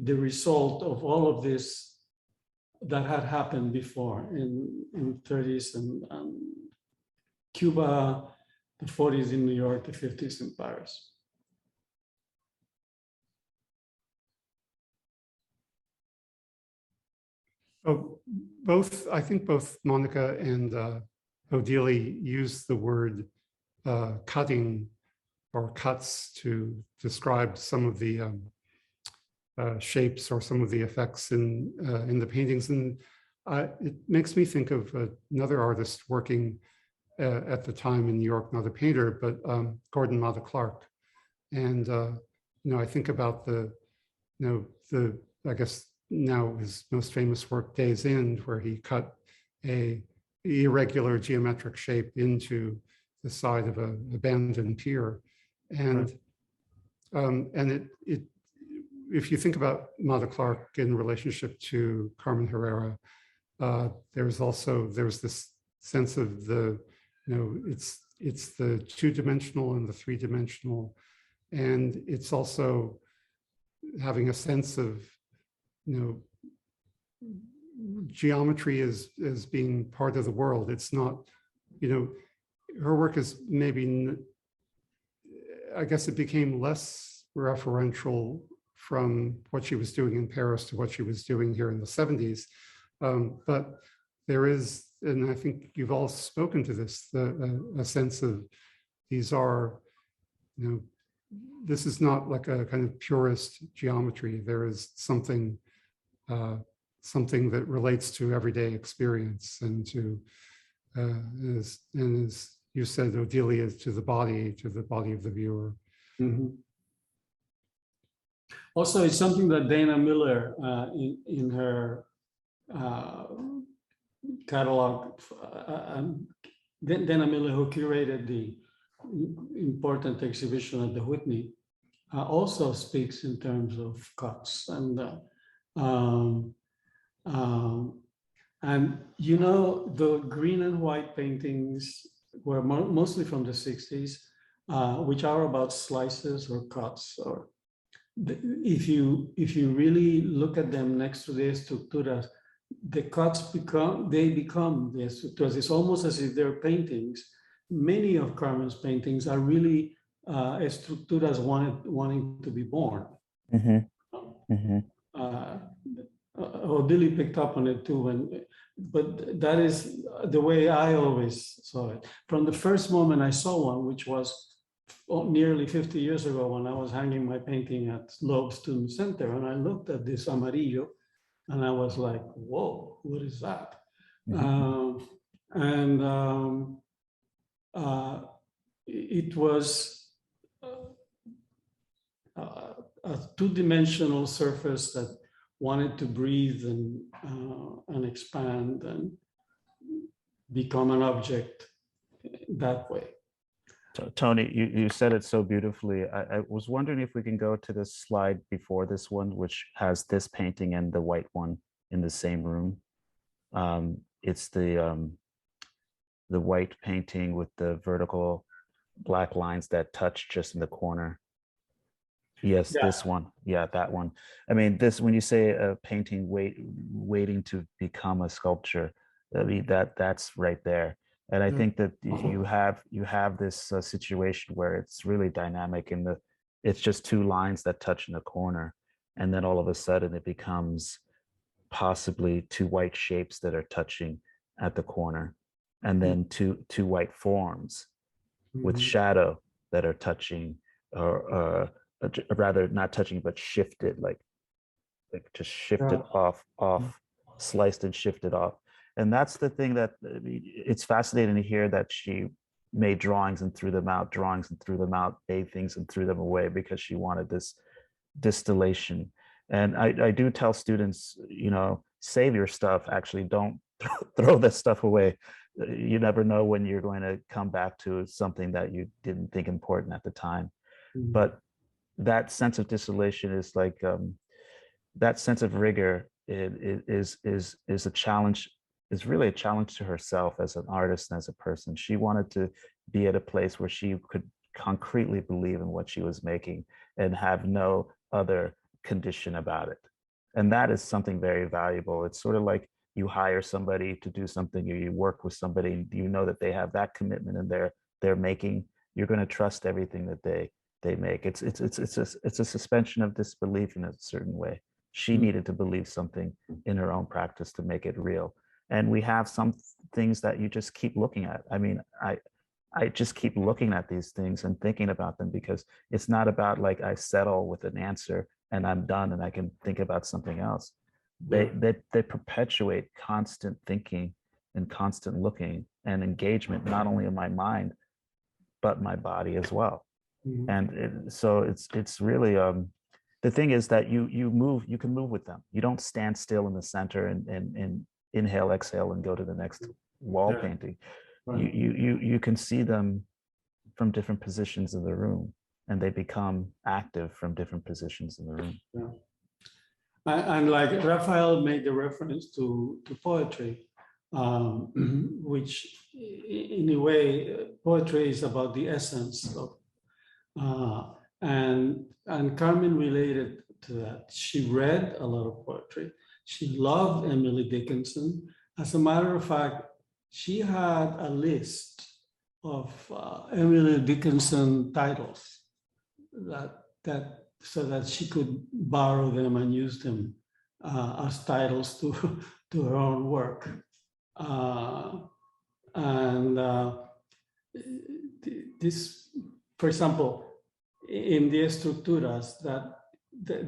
result of all of this that had happened before in 30s and Cuba, the 40s in New York, the 50s in Paris. Oh, I think both Monica and Odili used the word cutting or cuts to describe some of the shapes or some of the effects in the paintings. And it makes me think of another artist working at the time in New York, not a painter, but Gordon Matta Clark. And, I think about I guess now his most famous work, Days End, where he cut a irregular geometric shape into the side of an abandoned pier. And if you think about Matta Clark in relationship to Carmen Herrera, there's this sense of it's the two-dimensional and the three-dimensional, and it's also having a sense of geometry as being part of the world. It's not, her work is maybe, I guess it became less referential from what she was doing in Paris to what she was doing here in the 70s. But there is, and I think you've all spoken to this, a sense of these are, this is not like a kind of purist geometry. There is something that relates to everyday experience and to, as you said, Odili, to the body of the viewer. Mm-hmm. Also, it's something that Dana Miller in her catalog, Dana Miller, who curated the important exhibition at the Whitney, also speaks in terms of cuts and the green and white paintings were mostly from the 60s, which are about slices or cuts. Or if you really look at them next to the estructuras, the cuts become the estructuras. It's almost as if they're paintings. Many of Carmen's paintings are really estructuras wanting to be born. Mm-hmm. Mm-hmm. Odili picked up on it too, but that is the way I always saw it. From the first moment I saw one, which was nearly 50 years ago when I was hanging my painting at Loeb Student Center, and I looked at this amarillo, and I was like, whoa, what is that? Mm-hmm. It was a two-dimensional surface that wanted to breathe and expand and become an object that way. So, Tony, you said it so beautifully. I was wondering if we can go to the slide before this one, which has this painting and the white one in the same room. It's the white painting with the vertical black lines that touch just in the corner. Yes, yeah. This one. Yeah, that one. I mean, this, when you say a painting waiting to become a sculpture, I mean, that's right there. And I think that you have this situation where it's really dynamic it's just two lines that touch in the corner. And then all of a sudden it becomes possibly two white shapes that are touching at the corner. And then two white forms with shadow that are touching, or rather not touching, but shifted, like just shifted off, sliced and shifted off. And that's the thing that it's fascinating to hear that she made drawings and threw them out, made things and threw them away because she wanted this distillation. And I do tell students, save your stuff. Actually, don't throw that stuff away. You never know when you're going to come back to something that you didn't think important at the time. But that sense of distillation is like that sense of rigor is a challenge, is really a challenge to herself as an artist and as a person. She wanted to be at a place where she could concretely believe in what she was making and have no other condition about it. And that is something very valuable. It's sort of like you hire somebody to do something, or you work with somebody, you know that they have that commitment in their making. You're going to trust everything that they make. It's a suspension of disbelief in a certain way. She needed to believe something in her own practice to make it real. And we have some things that you just keep looking at. I mean, I just keep looking at these things and thinking about them, because it's not about like I settle with an answer and I'm done and I can think about something else. They perpetuate constant thinking and constant looking and engagement, not only in my mind, but my body as well. And so it's really the thing is that you can move with them. You don't stand still in the center and inhale, exhale, and go to the next wall painting. Right. You can see them from different positions in the room, and they become active from different positions in the room. Yeah. And like Raphael made the reference to poetry, which in a way, poetry is about the essence of, and Carmen related to that. She read a lot of poetry. She loved Emily Dickinson. As a matter of fact, she had a list of Emily Dickinson titles so that she could borrow them and use them as titles to her own work. This, for example, in the Estructuras, that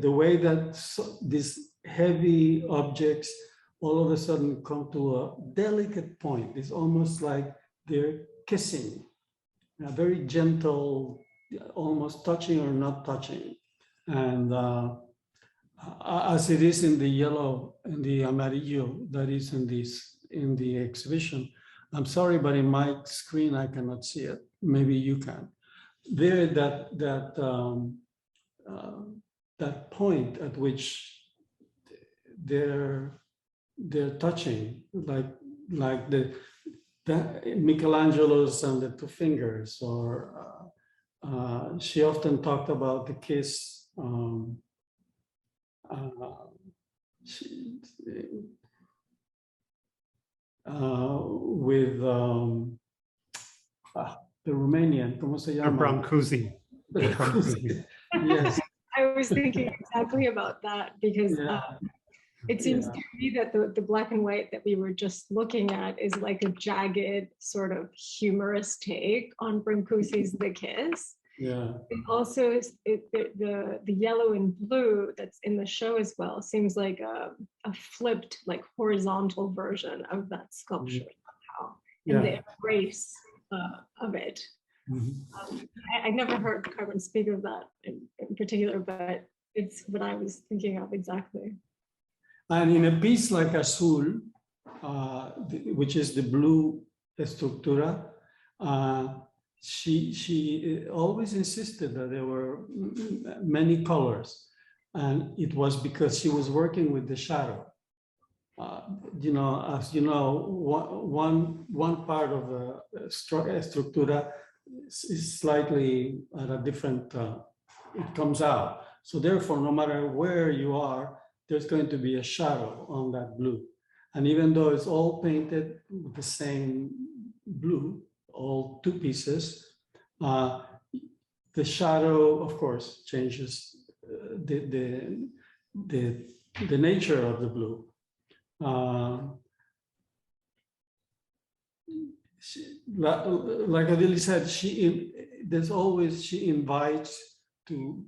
the way that these heavy objects all of a sudden come to a delicate point. It's almost like they're kissing, a very gentle, almost touching or not touching. And as it is in the yellow and the amarillo that is in the exhibition. I'm sorry, but in my screen I cannot see it. Maybe you can. There, that point at which they're touching, like the Michelangelo's and the two fingers, or she often talked about the kiss. With the Romanian, ¿cómo se llama? Brancusi. Yes. I was thinking exactly about that, because it seems to me that the black and white that we were just looking at is like a jagged, sort of humorous take on Brancusi's The Kiss. Yeah. It also is the yellow and blue that's in the show as well seems like a flipped, like horizontal version of that sculpture somehow, and the embrace of it. I never heard Carmen speak of that in particular, but it's what I was thinking of exactly. And in a piece like Azul, which is the blue Estructura, she always insisted that there were many colors, and it was because she was working with the shadow. You know, as you know, one part of the Estructura is slightly at a different, it comes out. So therefore, no matter where you are, there's going to be a shadow on that blue. And even though it's all painted with the same blue, all two pieces, the shadow, of course, changes the nature of the blue. Like Odili said, she invites to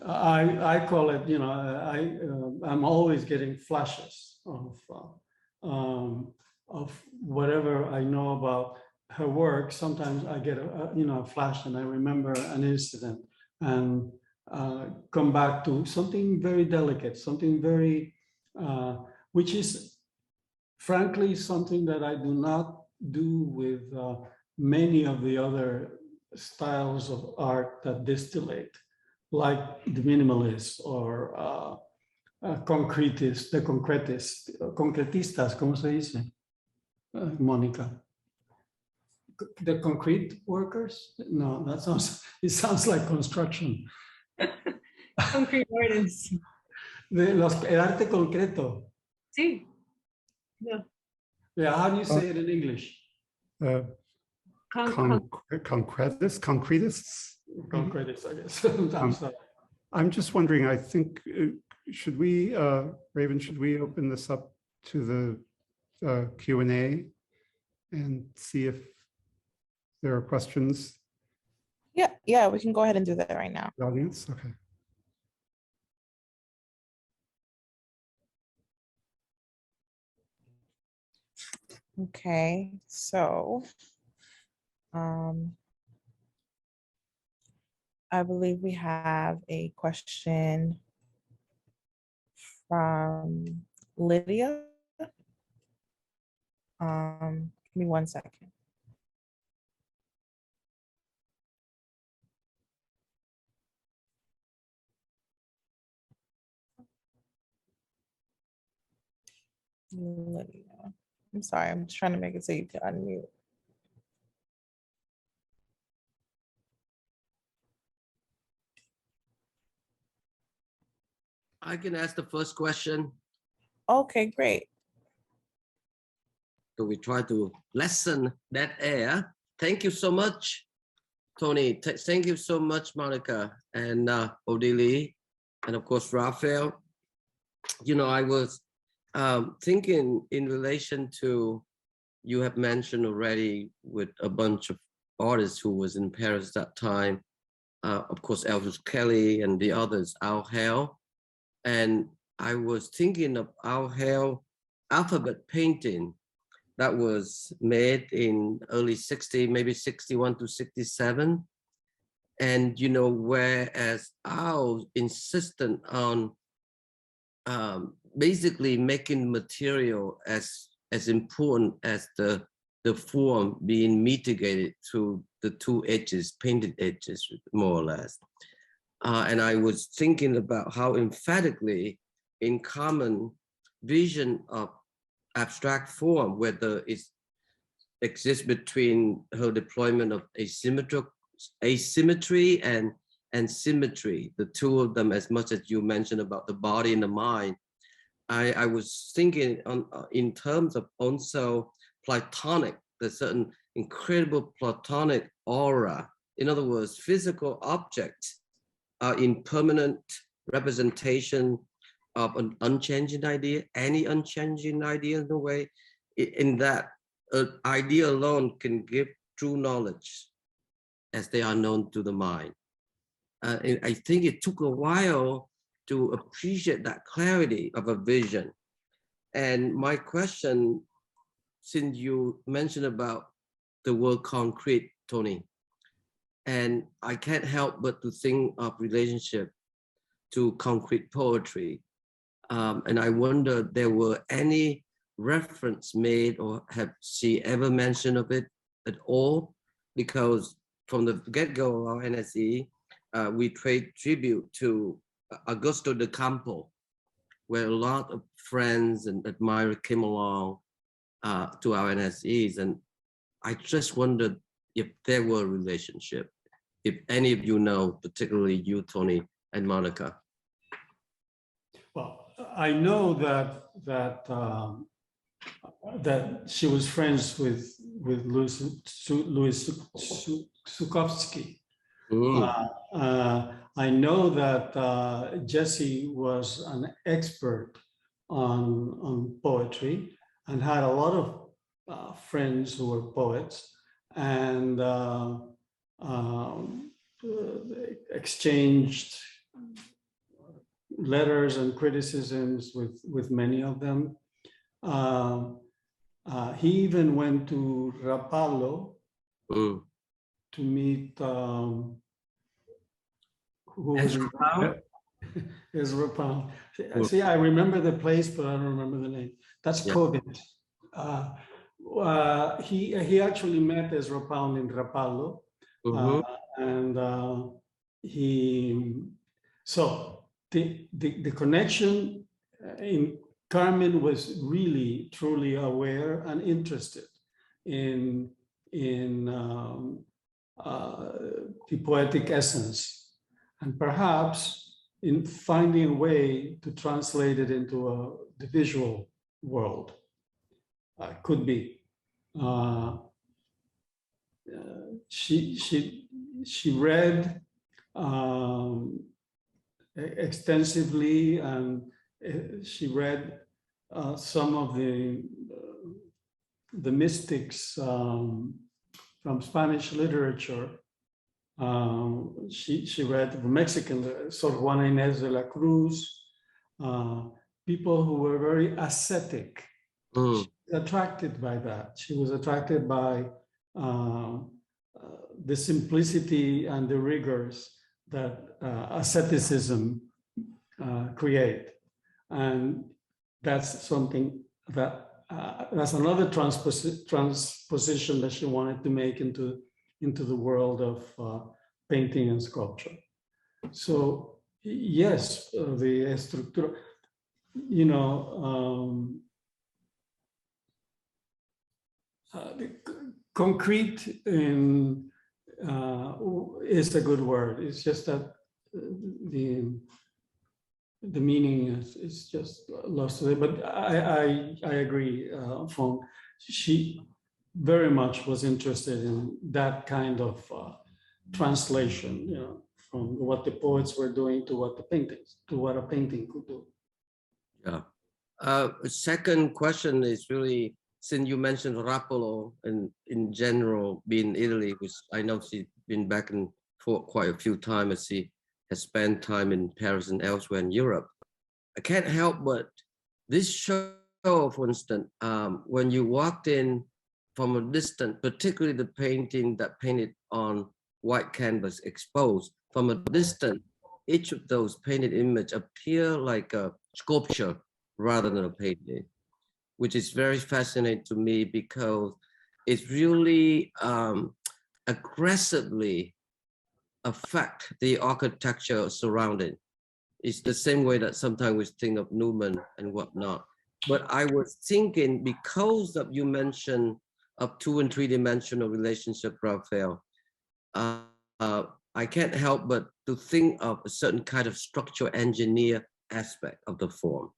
I call it, you know, I'm always getting flashes of whatever I know about her work. Sometimes I get a flash and I remember an incident, and come back to something very delicate, something very, which is frankly something that I do not do with many of the other styles of art that distillate, like the minimalist or concretists, the concretistas, ¿cómo se dice, Monica? The concrete workers? No, that sounds, it sounds like construction. Concrete artists. El arte concreto. Sí. Yeah. Yeah, how do you say it in English? Concretists? Concretists, I guess. I'm sorry. I'm just wondering, I think, should we, Raven, should we open this up to the Q&A and see if there are questions? Yeah, we can go ahead and do that right now. The audience, okay. Okay, so I believe we have a question from Lydia. Give me 1 second. Lydia. I'm sorry, I'm just trying to make it so you can unmute. I can ask the first question. Okay, great. So we try to lessen that air. Thank you so much, Tony. Thank you so much, Monica and Odili, and of course, Raphael. You know, I was thinking in relation to, you have mentioned already with a bunch of artists who was in Paris that time, of course, Elvis Kelly and the others, Al Hale. And I was thinking of Al Hale alphabet painting that was made in early 60, maybe 61 to 67. And, you know, whereas Al insisted on basically making material as important as the form being mitigated through the two edges, painted edges, more or less. And I was thinking about how emphatically in Carmen vision of abstract form, whether it exists between her deployment of asymmetry and symmetry, the two of them, as much as you mentioned about the body and the mind. I was thinking in terms of also Platonic, the certain incredible Platonic aura. In other words, physical objects are in permanent representation of an unchanging idea, any unchanging idea in a way, in that an idea alone can give true knowledge as they are known to the mind. And I think it took a while to appreciate that clarity of a vision. And my question, since you mentioned about the word concrete, Tony, and I can't help but to think of relationship to concrete poetry. And I wonder there were any reference made or have she ever mentioned of it at all? Because from the get-go of our NSE, we paid tribute to Augusto de Campo, where a lot of friends and admirers came along to our NSEs. And I just wondered if there were a relationship, if any of you know, particularly you, Tony and Monica. Well, I know that she was friends with Louis Zukowski. I know that Jesse was an expert on poetry and had a lot of friends who were poets, and exchanged letters and criticisms with many of them. He even went to Rapallo to meet, who was in Pound? Ezra Pound. Cool. See, I remember the place, but I don't remember the name. That's Yeah. COVID. He actually met Ezra Pound in Rapallo, Mhm. and so the connection in Carmen was really truly aware and interested in the poetic essence, and perhaps in finding a way to translate it into the visual world. Could be. She read extensively, and she read some of the mystics from Spanish literature. She read the Mexican, Sor Juana Inés de la Cruz, people who were very ascetic. Mm. She was attracted by that. She was attracted by the simplicity and the rigors that asceticism create. And that's something that, that's another transposition that she wanted to make into the world of painting and sculpture. So yes, the estructura, you know, the concrete in, is a good word. It's just that the meaning is just lost today. But I agree, Fong. She very much was interested in that kind of translation, you know, from what the poets were doing to what the paintings, to what a painting could do. Yeah. Second question is really, since you mentioned Rapallo and in general, being Italy, which I know she's been back and forth quite a few times as she has spent time in Paris and elsewhere in Europe. I can't help but this show, for instance, when you walked in from a distance, particularly the painting that painted on white canvas exposed, from a distance, each of those painted images appear like a sculpture rather than a painting, which is very fascinating to me because it's really aggressively affect the architecture surrounding. It's the same way that sometimes we think of Newman and whatnot. But I was thinking, because of you mentioned of 2- and 3-dimensional relationship, Raphael, I can't help but to think of a certain kind of structural engineer aspect of the form,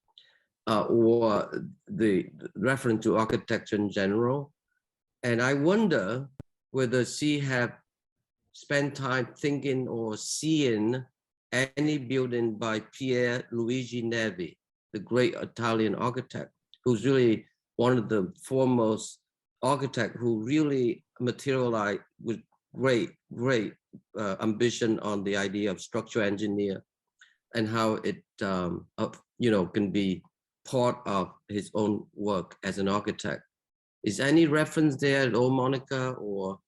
or the reference to architecture in general. And I wonder whether she have spent time thinking or seeing any building by Pier Luigi Nervi, the great Italian architect, who's really one of the foremost architects who really materialized with great ambition on the idea of structural engineer and how it you know, can be part of his own work as an architect. Is any reference there at all, Monica, or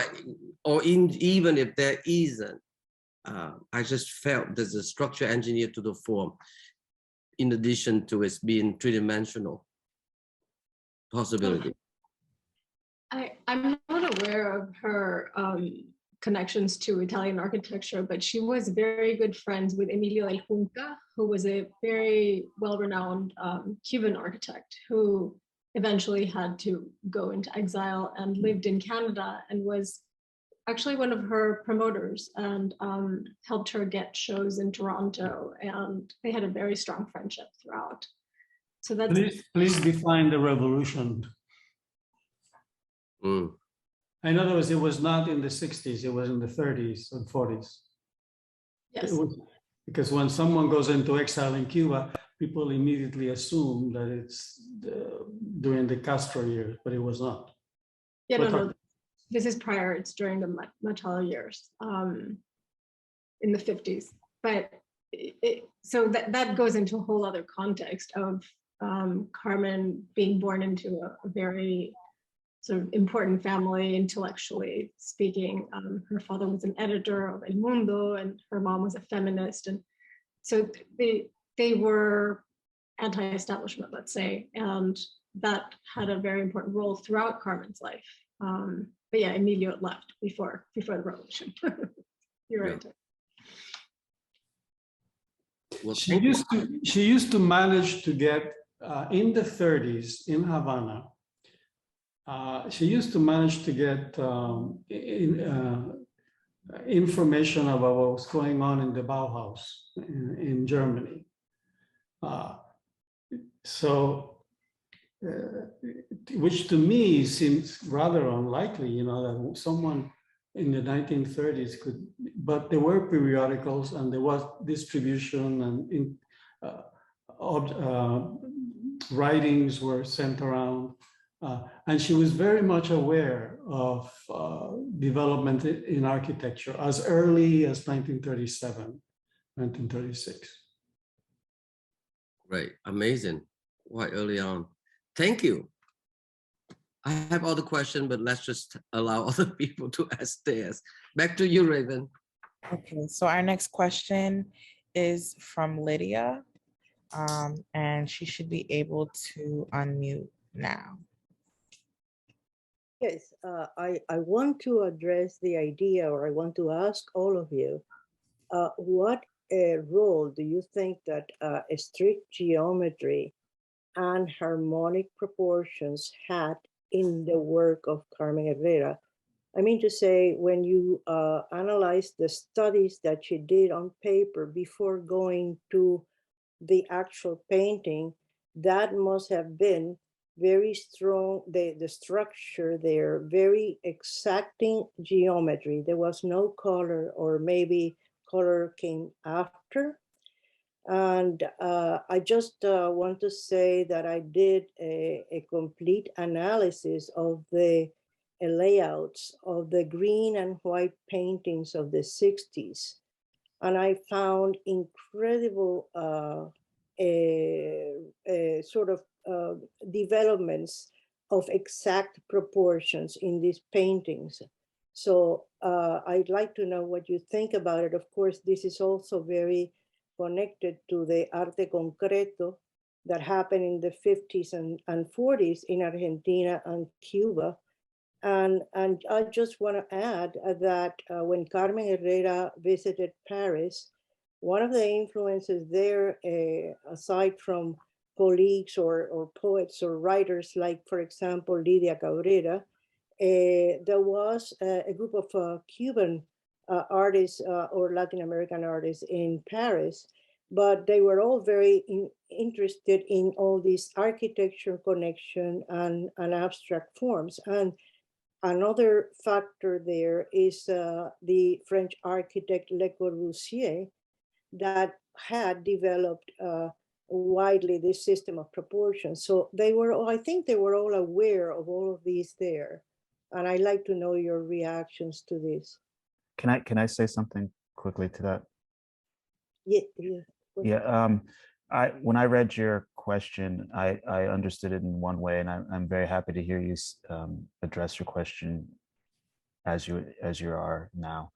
even if there isn't, I just felt there's a structural engineer to the form, in addition to its being 3-dimensional possibility. I'm not aware of her connections to Italian architecture, but she was very good friends with Emilio del Junca, who was a very well-renowned Cuban architect who eventually had to go into exile and lived in Canada, and was actually one of her promoters and helped her get shows in Toronto, and they had a very strong friendship throughout. So that's— Please define the revolution. Mm. In other words, it was not in the 60s, it was in the 30s and 40s. Yes. It was, because when someone goes into exile in Cuba, people immediately assume that it's during the Castro years, but it was not. Yeah, no, this is prior. It's during the Machado years, in the 50s. But so that goes into a whole other context of Carmen being born into a very sort of important family, intellectually speaking. Her father was an editor of El Mundo, and her mom was a feminist. And so they were anti-establishment, let's say, and that had a very important role throughout Carmen's life. But yeah, Emilio left before the revolution. You're right. Well, She used to manage to get in the 30s in Havana. She used to manage to get information about what was going on in the Bauhaus in Germany. Which to me seems rather unlikely, you know, that someone in the 1930s could, but there were periodicals and there was distribution and writings were sent around. And she was very much aware of development in architecture as early as 1937, 1936. Great, amazing, quite early on. Thank you. I have other questions, but let's just allow other people to ask theirs. Back to you, Raven. Okay, so our next question is from Lydia, and she should be able to unmute now. Yes, I want to address the idea, or I want to ask all of you, what role do you think that strict geometry and harmonic proportions had in the work of Carmen Herrera? I mean to say, when you analyze the studies that she did on paper before going to the actual painting, that must have been very strong, the structure there, very exacting geometry. There was no color, or maybe color came after. And I just want to say that I did a complete analysis of the layouts of the green and white paintings of the 60s. And I found incredible sort of developments of exact proportions in these paintings. So I'd like to know what you think about it. Of course, this is also very connected to the Arte Concreto that happened in the 50s and 40s in Argentina and Cuba. And I just want to add that when Carmen Herrera visited Paris, one of the influences there, aside from colleagues or poets or writers like, for example, Lidia Cabrera, there was a group of Cuban artists or Latin American artists in Paris, but they were all very interested in all these architecture connection and abstract forms. And another factor there is the French architect Le Corbusier that had developed widely this system of proportions. So they were all, I think they were all aware of all of these there. And I'd like to know your reactions to this. Can I say something quickly to that? Yeah. When I read your question, I understood it in one way, and I'm very happy to hear you address your question as you are now.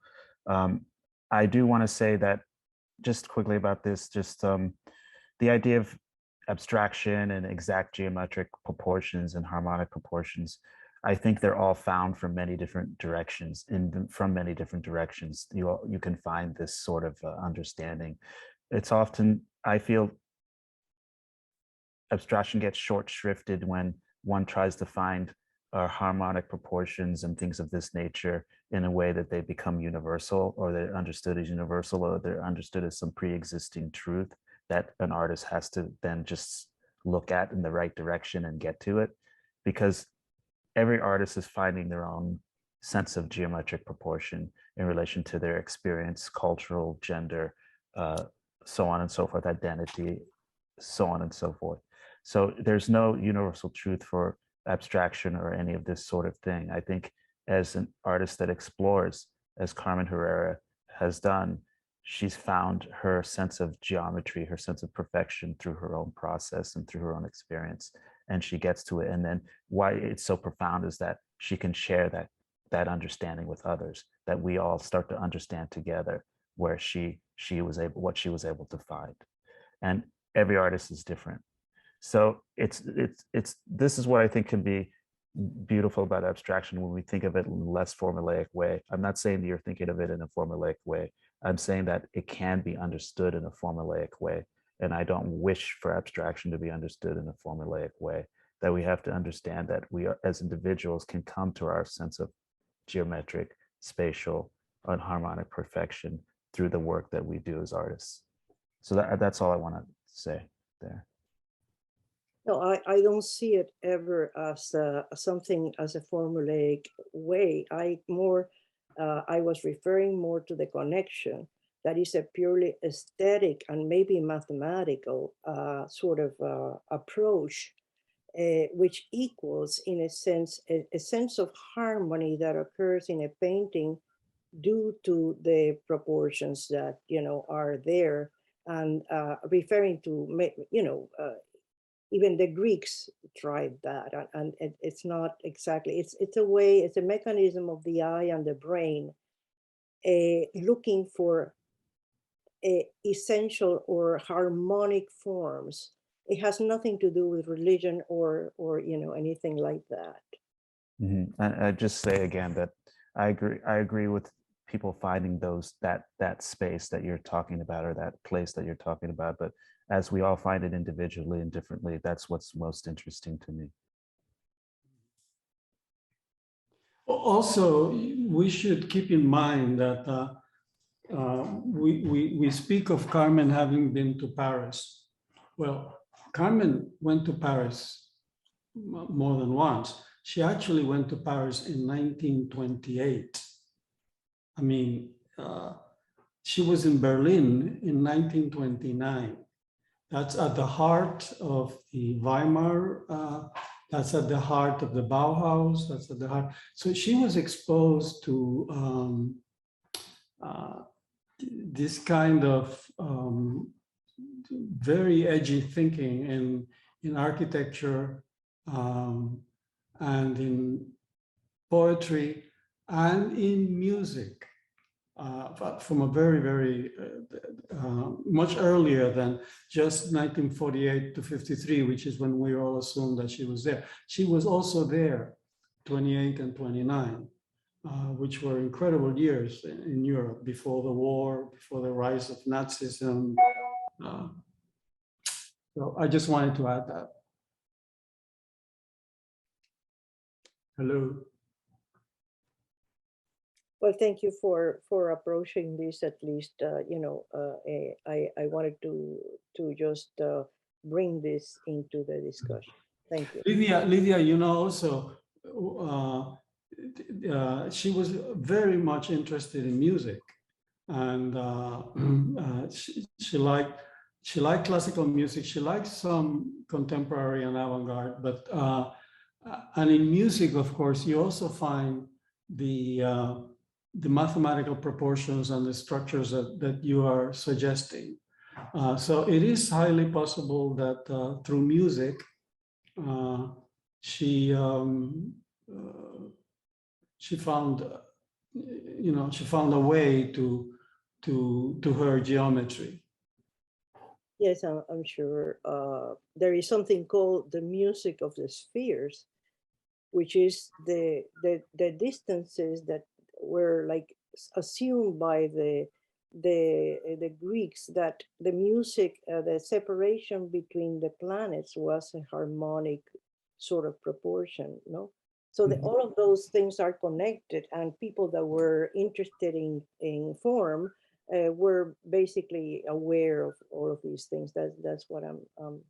I do want to say that just quickly about this, just the idea of abstraction and exact geometric proportions and harmonic proportions, I think they're all found from many different directions. From many different directions, you can find this sort of understanding. It's often, I feel, abstraction gets short shrifted when one tries to find harmonic proportions and things of this nature in a way that they become universal, or they're understood as universal, or they're understood as some pre-existing truth that an artist has to then just look at in the right direction and get to it. Because every artist is finding their own sense of geometric proportion in relation to their experience, cultural, gender, so on and so forth, identity, so on and so forth. So there's no universal truth for abstraction or any of this sort of thing. I think as an artist that explores, as Carmen Herrera has done, she's found her sense of geometry, her sense of perfection through her own process and through her own experience. and she gets to it. And then why it's so profound is that she can share that understanding with others, that we all start to understand together where what she was able to find. And every artist is different. So this is what I think can be beautiful about abstraction when we think of it in a less formulaic way. I'm not saying that you're thinking of it in a formulaic way. I'm saying that it can be understood in a formulaic way. And I don't wish for abstraction to be understood in a formulaic way, that we have to understand that we are, as individuals, can come to our sense of geometric, spatial, and harmonic perfection through the work that we do as artists. So that's all I want to say there. No, I don't see it ever as something as a formulaic way. I was referring more to the connection that is a purely aesthetic and maybe mathematical sort of approach, which equals, in a sense, a sense of harmony that occurs in a painting due to the proportions that, are there. And referring to, even the Greeks tried that, and it's not exactly, it's a way, it's a mechanism of the eye and the brain looking for essential or harmonic forms. It has nothing to do with religion or anything like that. Mm-hmm. And I just say again that I agree with people finding that space that you're talking about, or that place that you're talking about, but as we all find it individually and differently, that's what's most interesting to me. Also, we should keep in mind that we speak of Carmen having been to Paris. Well, Carmen went to Paris more than once. She actually went to Paris in 1928. I mean, she was in Berlin in 1929. That's at the heart of the Weimar, that's at the heart of the Bauhaus, that's at the heart. So she was exposed to this kind of very edgy thinking in architecture and in poetry and in music. From a very, very much earlier than just 1948 to 53, which is when we all assumed that she was there. She was also there, 28 and 29, which were incredible years in Europe before the war, before the rise of Nazism. So I just wanted to add that. Hello. Well, thank you for approaching this. At least, I wanted to just bring this into the discussion. Thank you, Lydia. Also, she was very much interested in music, and she liked classical music. She liked some contemporary and avant-garde, but and in music, of course, you also find the mathematical proportions and the structures that you are suggesting. So it is highly possible that through music, she found, she found a way to her geometry. Yes, I'm sure. There is something called the music of the spheres, which is the distances that were like assumed by the Greeks, that the music, the separation between the planets was a harmonic sort of proportion, no? So all of those things are connected, and people that were interested in form were basically aware of all of these things. That's what I'm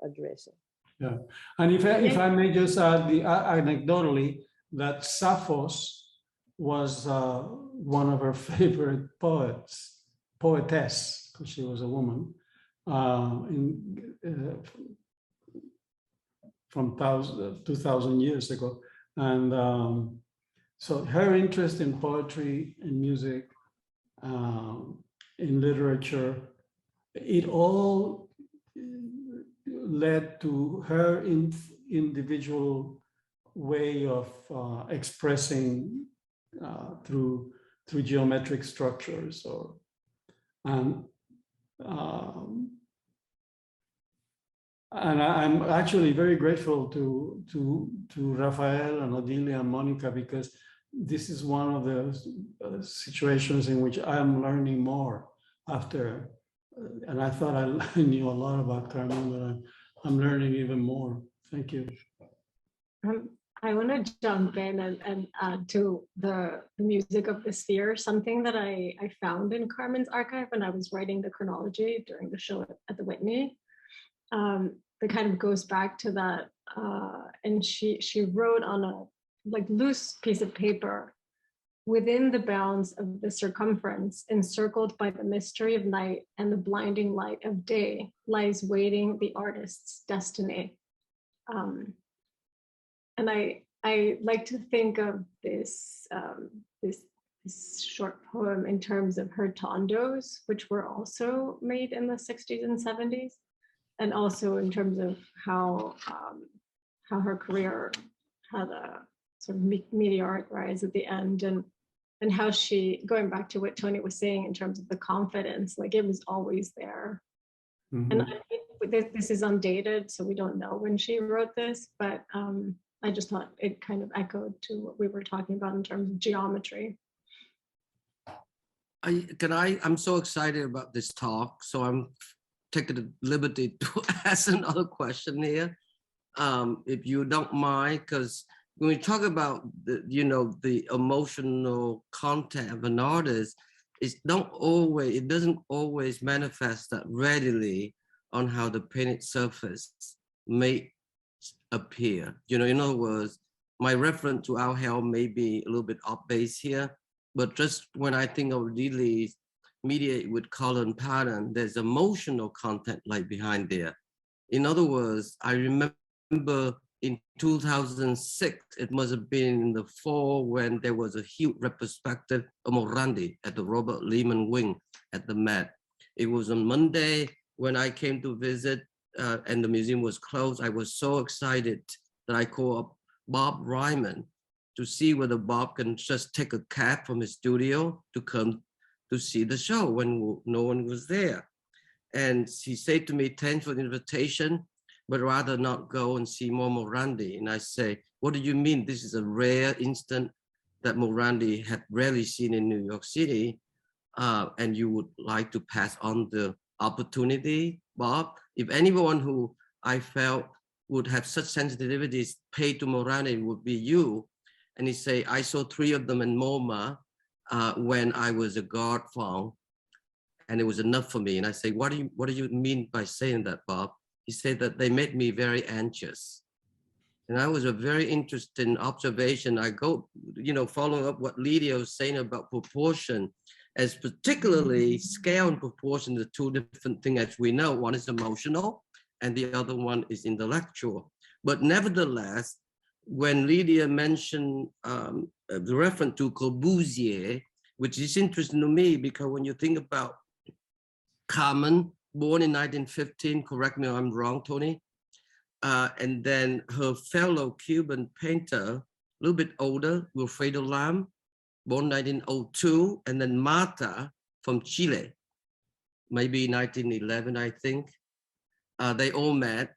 addressing. Yeah, and if I may just add anecdotally that Sappho's was one of her favorite poetess, because she was a woman, from 2,000 years ago. And so her interest in poetry, in music, in literature, it all led to her individual way of expressing through geometric structures, or and I'm actually very grateful to Raphael and Odili and Monica, because this is one of the situations in which I am learning more after. And I thought I knew a lot about Carmen, but I'm learning even more. Thank you. I want to jump in and add to the music of the sphere, something that I found in Carmen's archive when I was writing the chronology during the show at the Whitney. That kind of goes back to that. And she wrote on a like loose piece of paper, within the bounds of the circumference, encircled by the mystery of night and the blinding light of day, lies waiting the artist's destiny. And I like to think of this, this short poem in terms of her tondos, which were also made in the 60s and 70s, and also in terms of how her career had a sort of meteoric rise at the end, and how she, going back to what Tony was saying in terms of the confidence, like it was always there. Mm-hmm. And I think this is undated, so we don't know when she wrote this, but I just thought it kind of echoed to what we were talking about in terms of geometry. I'm so excited about this talk, so I'm taking the liberty to ask another question here, if you don't mind, because when we talk about the emotional content of an artist, it doesn't always manifest that readily on how the painted surface may appear. In other words, my reference to our hell may be a little bit off base here, but just when I think of Odili's mediate with color and pattern, there's emotional content like behind there. In other words, I remember in 2006, it must have been in the fall, when there was a huge retrospective of Morandi at the Robert Lehman Wing at the Met. It was on Monday when I came to visit and the museum was closed. I was so excited that I called up Bob Ryman to see whether Bob can just take a cab from his studio to come to see the show when no one was there. And he said to me, thanks for the invitation, but rather not go and see more Morandi. And I say, what do you mean? This is a rare instant that Morandi had rarely seen in New York City, and you would like to pass on the opportunity, Bob? If anyone who I felt would have such sensitivities paid to Morandi would be you. And he say, I saw 3 of them in MoMA when I was a guard farm, and it was enough for me. And I say, what do you mean by saying that, Bob? He said that they made me very anxious. And that was a very interesting observation. I go, following up what Lydia was saying about proportion, as particularly scale and proportion, the 2 different things, as we know. One is emotional and the other one is intellectual. But nevertheless, when Lydia mentioned the reference to Corbusier, which is interesting to me, because when you think about Carmen, born in 1915, correct me if I'm wrong, Tony, and then her fellow Cuban painter, a little bit older, Wilfredo Lam, born 1902, and then Marta from Chile, maybe 1911, I think. They all met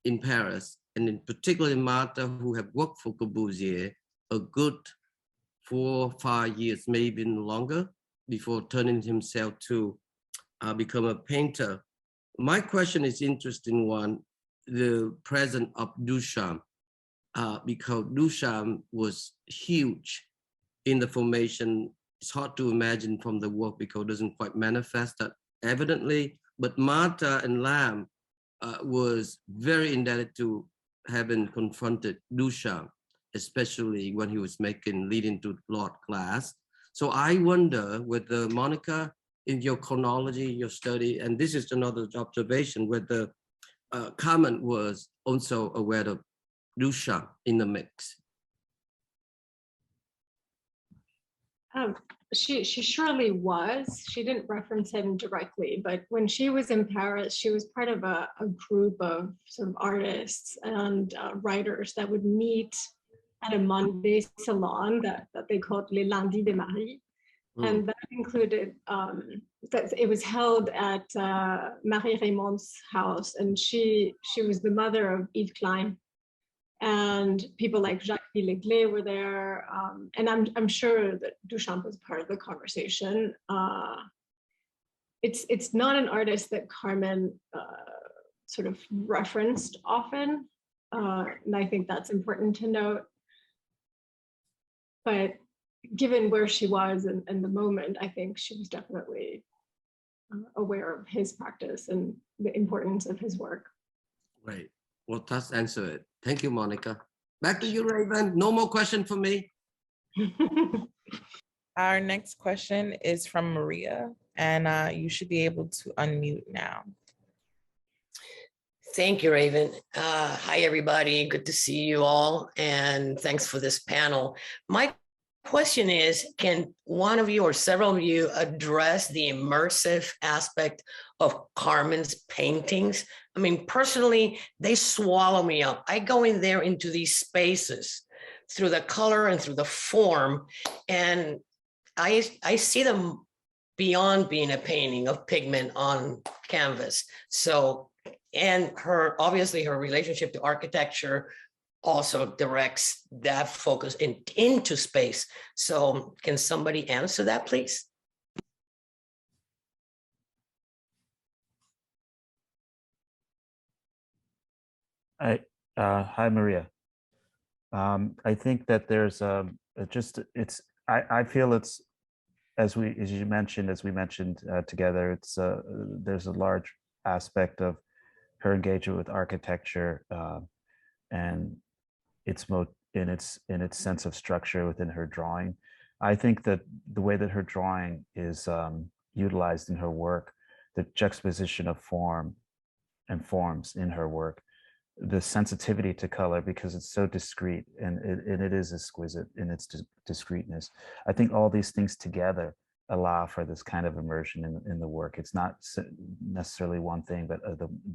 in Paris, and in particular Marta, who have worked for Corbusier a good 4 or 5 years, maybe longer, before turning himself to become a painter. My question is interesting one, the presence of Duchamp, because Duchamp was huge in the formation. It's hard to imagine from the work because it doesn't quite manifest that evidently, but Marta and Lam was very indebted to having confronted Duchamp, especially when he was leading to Lord Glass. So I wonder whether, Monica, in your chronology, your study, and this is another observation, whether Carmen was also aware of Duchamp in the mix. she surely was. She didn't reference him directly, but when she was in Paris, she was part of a group of sort of artists and writers that would meet at a Monday salon that they called Les Lundis de Marie. And that included, that it was held at Marie Raymond's house, and she was the mother of Yves Klein. And people like Jacques Villeglé were there, and I'm sure that Duchamp was part of the conversation. It's not an artist that Carmen sort of referenced often, and I think that's important to note. But given where she was and the moment, I think she was definitely aware of his practice and the importance of his work. Right. Well, that's answer it. Thank you, Monica. Back to you, Raven. No more question for me. Our next question is from Maria, and you should be able to unmute now. Thank you, Raven. Hi, everybody. Good to see you all, and thanks for this panel. My question is, can one of you or several of you address the immersive aspect of Carmen's paintings? I mean, personally, they swallow me up. I go in there into these spaces through the color and through the form, and I see them beyond being a painting of pigment on canvas. So, and obviously her relationship to architecture also directs that focus into space. So can somebody answer that, please? Hi, Maria. I think that there's I feel it's, as we mentioned together, it's there's a large aspect of her engagement with architecture and in its sense of structure within her drawing. I think that the way that her drawing is utilized in her work, the juxtaposition of form and forms in her work, the sensitivity to color, because it's so discrete and it is exquisite in its discreteness. I think all these things together allow for this kind of immersion in the work. It's not necessarily one thing, but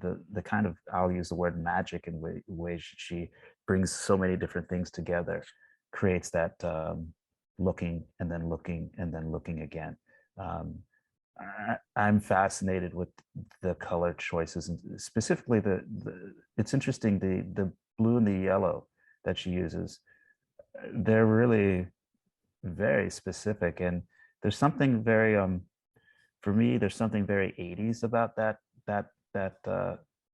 the kind of, I'll use the word magic in ways she brings so many different things together, creates that looking and then looking and then looking again. I'm fascinated with the color choices, and specifically it's interesting, the blue and the yellow that she uses. They're really very specific, and there's something very for me, there's something very 80s about that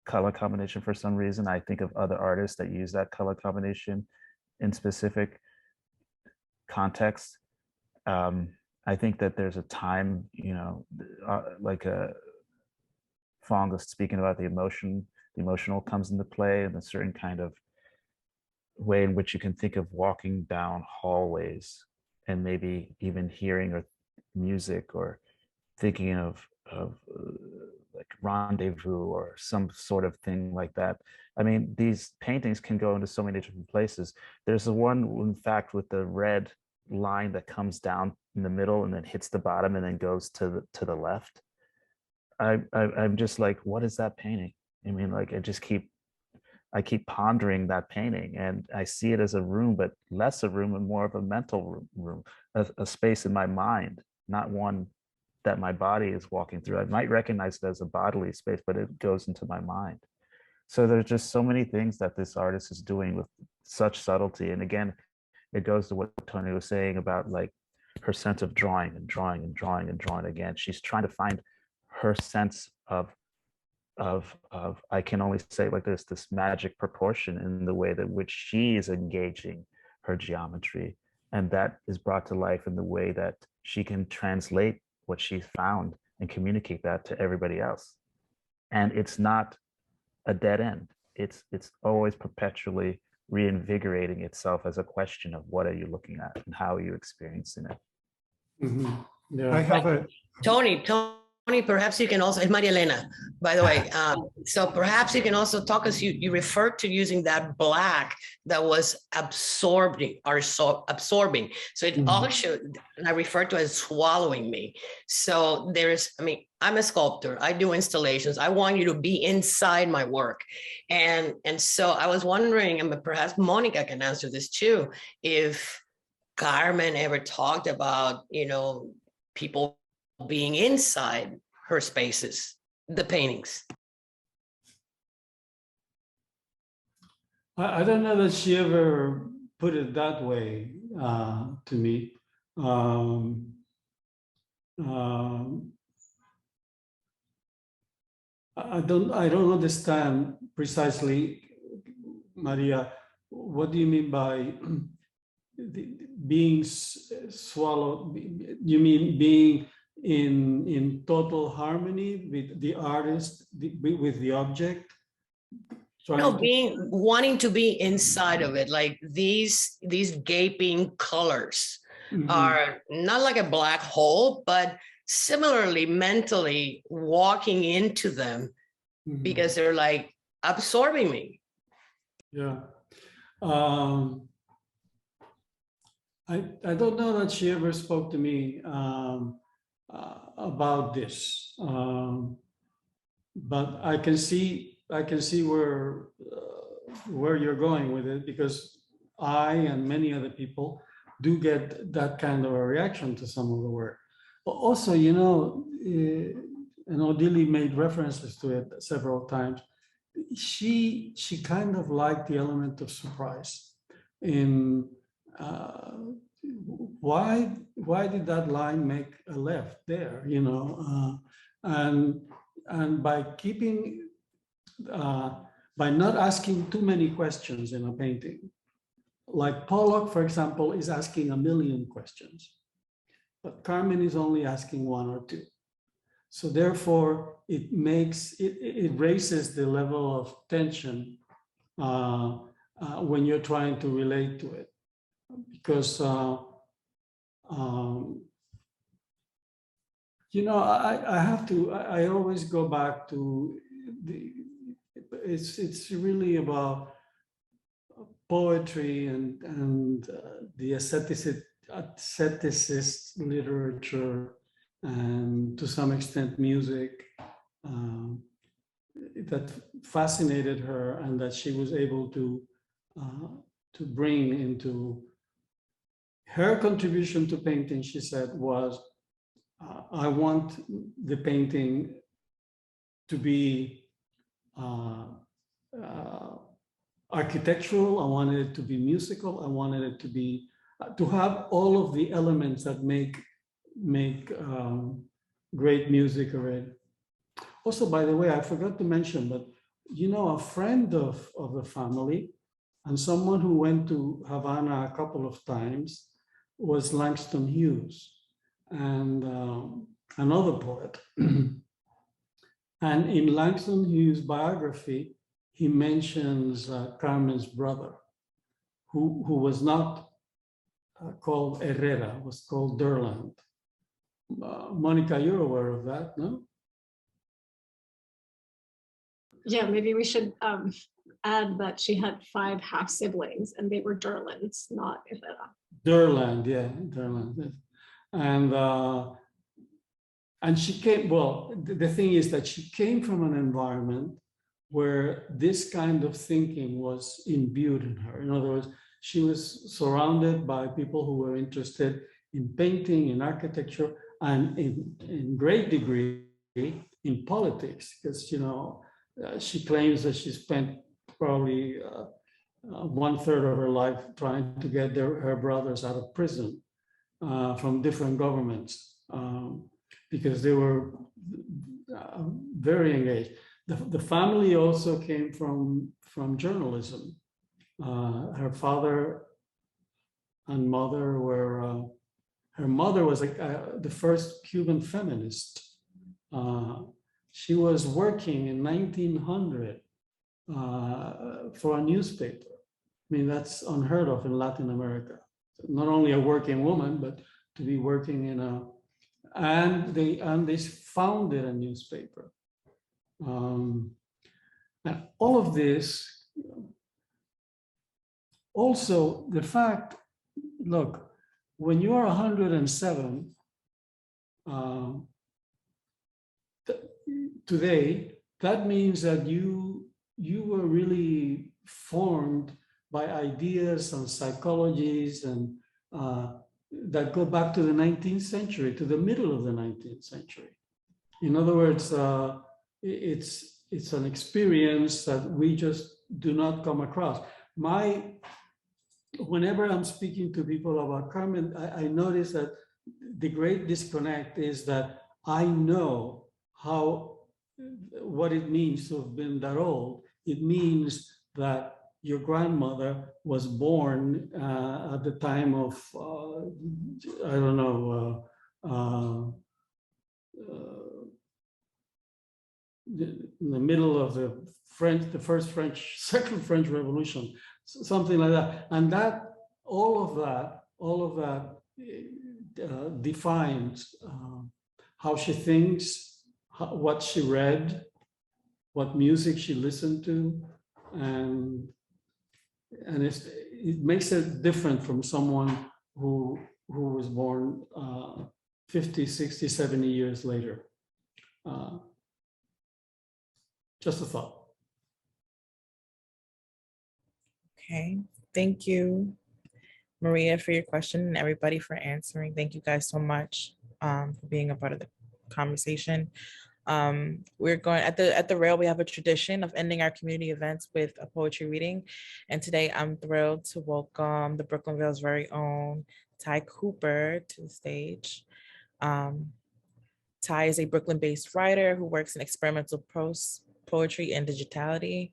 color combination. For some reason, I think of other artists that use that color combination in specific context. I think that there's a time, like Fong was speaking about the emotional comes into play, and a certain kind of way in which you can think of walking down hallways and maybe even hearing or music, or thinking of like rendezvous or some sort of thing like that. I mean, these paintings can go into so many different places. There's the one, in fact, with the red line that comes down in the middle and then hits the bottom and then goes to the left. I'm just like, what is that painting? I mean, like, I keep pondering that painting, and I see it as a room, but less a room and more of a mental room, a space in my mind, not one that my body is walking through. I might recognize it as a bodily space, but it goes into my mind. So there's just so many things that this artist is doing with such subtlety. And again, it goes to what Tony was saying about like her sense of drawing and drawing and drawing and drawing again. She's trying to find her sense of I can only say like this magic proportion in the way that which she is engaging her geometry, and that is brought to life in the way that she can translate what she's found and communicate that to everybody else. And it's not a dead end. It's always perpetually reinvigorating itself as a question of what are you looking at and how are you experiencing it. Mm-hmm. Yeah. I have a Tony, perhaps you can also, it's Maria Elena, by the way. So perhaps you can also talk us, you referred to using that black that was absorbing. So it also, and I refer to as swallowing me. So there's, I mean, I'm a sculptor, I do installations. I want you to be inside my work. And so I was wondering, and perhaps Monica can answer this too, if Carmen ever talked about, you know, people being inside her spaces, the paintings. I don't know that she ever put it that way to me. I don't understand precisely, Maria, what do you mean by being swallowed? You mean being in total harmony with the artist, with the object? No, wanting to be inside of it, like these gaping colors are not like a black hole, but similarly mentally walking into them because they're like absorbing me. Yeah. I don't know that she ever spoke to me about this, but I can see where you're going with it, because I and many other people do get that kind of a reaction to some of the work. Also, you know, and Odili made references to it several times. She kind of liked the element of surprise. In why did that line make a left there? You know, and by keeping by not asking too many questions in a painting, like Pollock, for example, is asking 1 million questions, but Carmen is only asking 1 or 2. So therefore, it raises the level of tension when you're trying to relate to it, because you know, I always go back to it's really about poetry and the aestheticist literature, and to some extent music, that fascinated her, and that she was able to bring into her contribution to painting. She said was, I want the painting to be architectural, I wanted it to be musical, I wanted it to be to have all of the elements that make great music already. Also, by the way, I forgot to mention, but you know, a friend of the family and someone who went to Havana a couple of times was Langston Hughes, and another poet. And in Langston Hughes' biography, he mentions Carmen's brother, who was not called Herrera, was called Durland. Monica, you're aware of that, no? Yeah, maybe we should add that she had 5 half siblings, and they were Durlands, not Herrera. Durland, yeah, Durland. And she came, well, the thing is that she came from an environment where this kind of thinking was imbued in her. In other words, she was surrounded by people who were interested in painting, in architecture, and in great degree in politics, because, you know, she claims that she spent probably 1/3 of her life trying to get her brothers out of prison from different governments, because they were very engaged. The family also came from journalism. Her father and mother were, her mother was the first Cuban feminist. She was working in 1900 for a newspaper. I mean, that's unheard of in Latin America. Not only a working woman, but to be working in and they founded a newspaper. And all of this, also the fact, look, when you are 107, today, that means that you were really formed by ideas and psychologies and that go back to the 19th century, to the middle of the 19th century. In other words, it's an experience that we just do not come across. Whenever I'm speaking to people about Carmen, I notice that the great disconnect is that I know what it means to have been that old. It means that your grandmother was born at the time of, I don't know, in the middle of the second French Revolution, something like that. And that, all of that defines how she thinks, what she read, what music she listened to, and it makes it different from someone who was born 50, 60, 70 years later. Just a thought. Okay, thank you, Maria, for your question, and everybody for answering. Thank you guys so much for being a part of the conversation. We're going at the Rail. We have a tradition of ending our community events with a poetry reading, and today I'm thrilled to welcome the Brooklyn Rail's very own Tyhe Cooper to the stage. Tyhe is a Brooklyn-based writer who works in experimental prose, poetry, and digitality.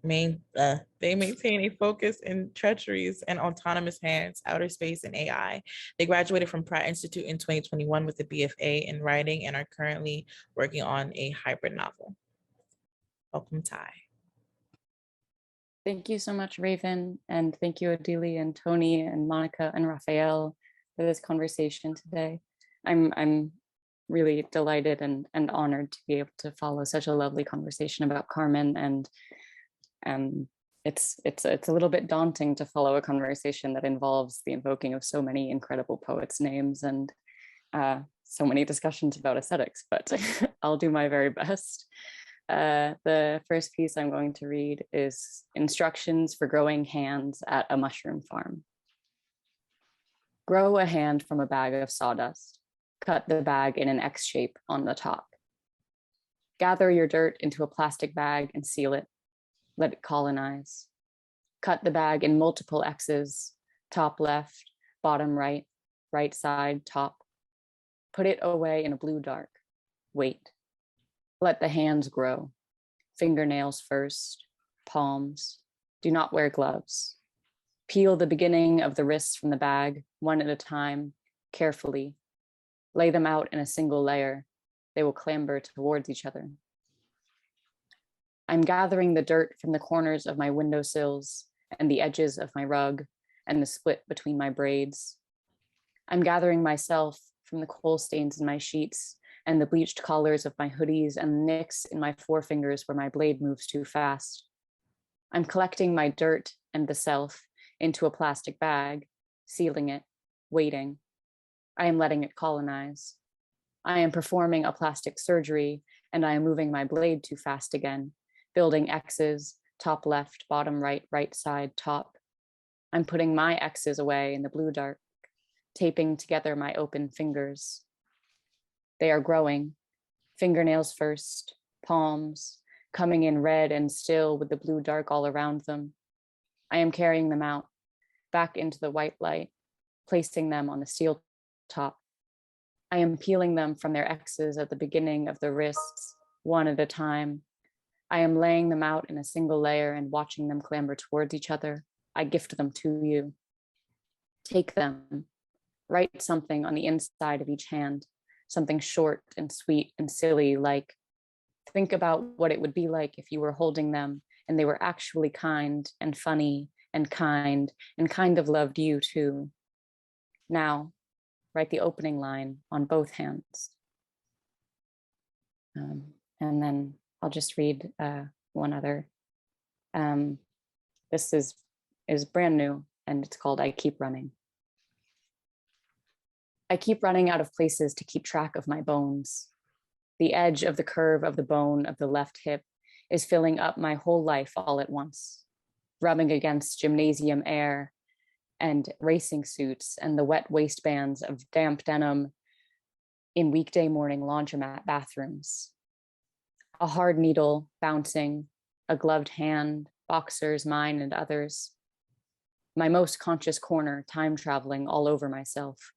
They maintain a focus in treacheries and autonomous hands, outer space, and AI. They graduated from Pratt Institute in 2021 with a BFA in writing and are currently working on a hybrid novel. Welcome, Tyhe. Thank you so much, Raven, and thank you, Odili and Tony and Monica and Raphael for this conversation today. I'm really delighted and honored to be able to follow such a lovely conversation about Carmen, and it's a little bit daunting to follow a conversation that involves the invoking of so many incredible poets' names and so many discussions about aesthetics, but I'll do my very best. The first piece I'm going to read is Instructions for Growing Hands at a Mushroom Farm. Grow a hand from a bag of sawdust. Cut the bag in an X shape on the top. Gather your dirt into a plastic bag and seal it. Let it colonize. Cut the bag in multiple X's, top left, bottom right, right side, top. Put it away in a blue dark. Wait. Let the hands grow. Fingernails first, palms. Do not wear gloves. Peel the beginning of the wrists from the bag, one at a time, carefully. Lay them out in a single layer. They will clamber towards each other. I'm gathering the dirt from the corners of my windowsills and the edges of my rug and the split between my braids. I'm gathering myself from the coal stains in my sheets and the bleached collars of my hoodies and the nicks in my forefingers where my blade moves too fast. I'm collecting my dirt and the self into a plastic bag, sealing it, waiting. I am letting it colonize. I am performing a plastic surgery and I am moving my blade too fast again, building X's, top left, bottom right, right side, top. I'm putting my X's away in the blue dark, taping together my open fingers. They are growing, fingernails first, palms, coming in red and still with the blue dark all around them. I am carrying them out, back into the white light, placing them on the steel top. I am peeling them from their X's at the beginning of the wrists, one at a time. I am laying them out in a single layer and watching them clamber towards each other. I gift them to you. Take them. Write something on the inside of each hand, something short and sweet and silly, like, think about what it would be like if you were holding them and they were actually kind and funny and kind of loved you too. Now, write the opening line on both hands. And then I'll just read one other. This is brand new, and it's called I Keep Running. I keep running out of places to keep track of my bones. The edge of the curve of the bone of the left hip is filling up my whole life all at once, rubbing against gymnasium air and racing suits and the wet waistbands of damp denim in weekday morning laundromat bathrooms. A hard needle bouncing, a gloved hand, boxers, mine and others. My most conscious corner, time traveling all over myself.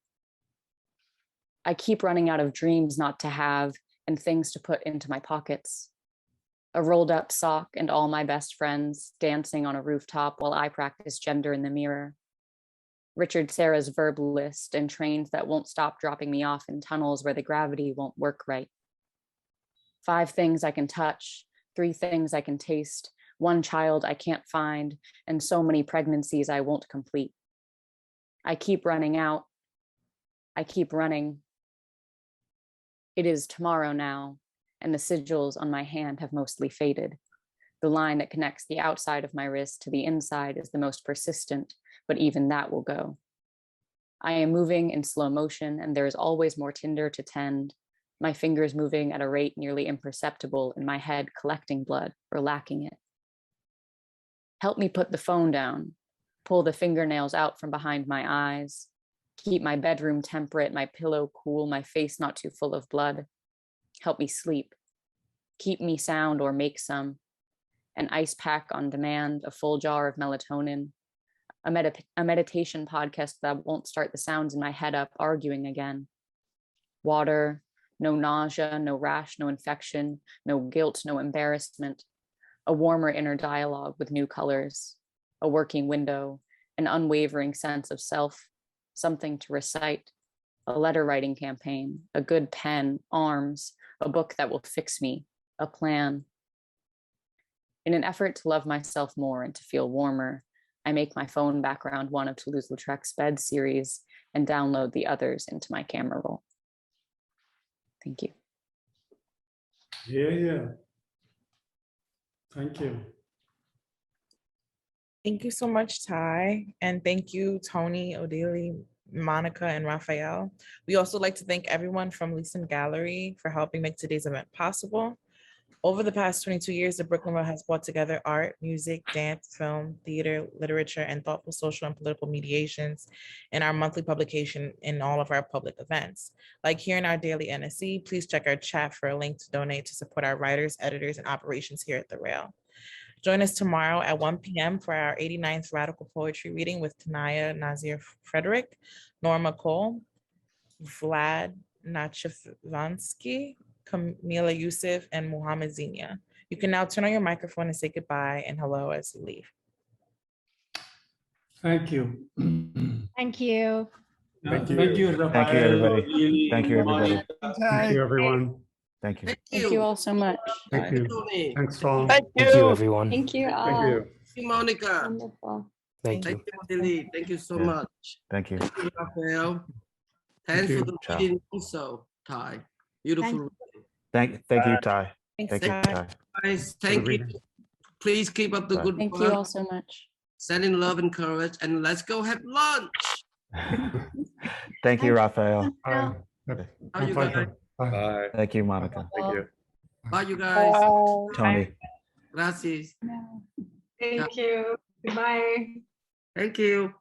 I keep running out of dreams not to have and things to put into my pockets. A rolled up sock and all my best friends dancing on a rooftop while I practice gender in the mirror. Richard Serra's verb list and trains that won't stop dropping me off in tunnels where the gravity won't work right. 5 things I can touch, 3 things I can taste, 1 child I can't find, and so many pregnancies I won't complete. I keep running out. I keep running. It is tomorrow now, and the sigils on my hand have mostly faded. The line that connects the outside of my wrist to the inside is the most persistent, but even that will go. I am moving in slow motion, and there is always more tinder to tend, my fingers moving at a rate nearly imperceptible in my head, collecting blood or lacking it. Help me put the phone down, pull the fingernails out from behind my eyes, keep my bedroom temperate, my pillow cool, my face not too full of blood. Help me sleep, keep me sound or make some. An ice pack on demand, a full jar of melatonin, a meditation podcast that won't start the sounds in my head up arguing again. Water, no nausea, no rash, no infection, no guilt, no embarrassment. A warmer inner dialogue with new colors, a working window, an unwavering sense of self, something to recite, a letter writing campaign, a good pen, arms, a book that will fix me, a plan. In an effort to love myself more and to feel warmer, I make my phone background one of Toulouse-Lautrec's bed series and download the others into my camera roll. Thank you. Yeah. Thank you. Thank you so much, Ty. And thank you, Tony, Odili, Monica, and Raphael. We also like to thank everyone from Lisson Gallery for helping make today's event possible. Over the past 22 years, the Brooklyn Rail has brought together art, music, dance, film, theater, literature, and thoughtful social and political mediations in our monthly publication in all of our public events. Like here in our daily NSE, please check our chat for a link to donate to support our writers, editors, and operations here at the Rail. Join us tomorrow at 1 p.m. for our 89th Radical Poetry reading with Tanaya Nazir Frederick, Norma Cole, Vlad Nachavansky, Camila Yusuf, and Muhammad Zinia. You can now turn on your microphone and say goodbye and hello as you leave. Thank you. Thank you. Thank you. Thank you, Raphael. Thank you, everybody. Odili, Thank you, everybody. Monica. Thank you, everyone. Thank you. Thank you all so much. Thank you. Tony. Thanks, all. Thank Thank you, you. everyone. Thank you all. Thank you. Thank you, Monica. Wonderful. Thank Thank you. you, Odili. Thank you so Yeah. much. Thank you. Thank you, Raphael. Thanks you. for the Ciao. reading also, Ty. Beautiful. Thank you, Ty. Thanks, Thank you, Ty. Ty. Guys, For the thank you. reading. Please keep up the Bye. good Thank you work. all so much. Sending love and courage, and let's go have lunch. Thank you, Raphael. Bye. How My you pleasure. guys? Bye. Thank you, Monica. Thank you. Bye, you guys. Tony. Gracias. Thank you. Goodbye. Thank you.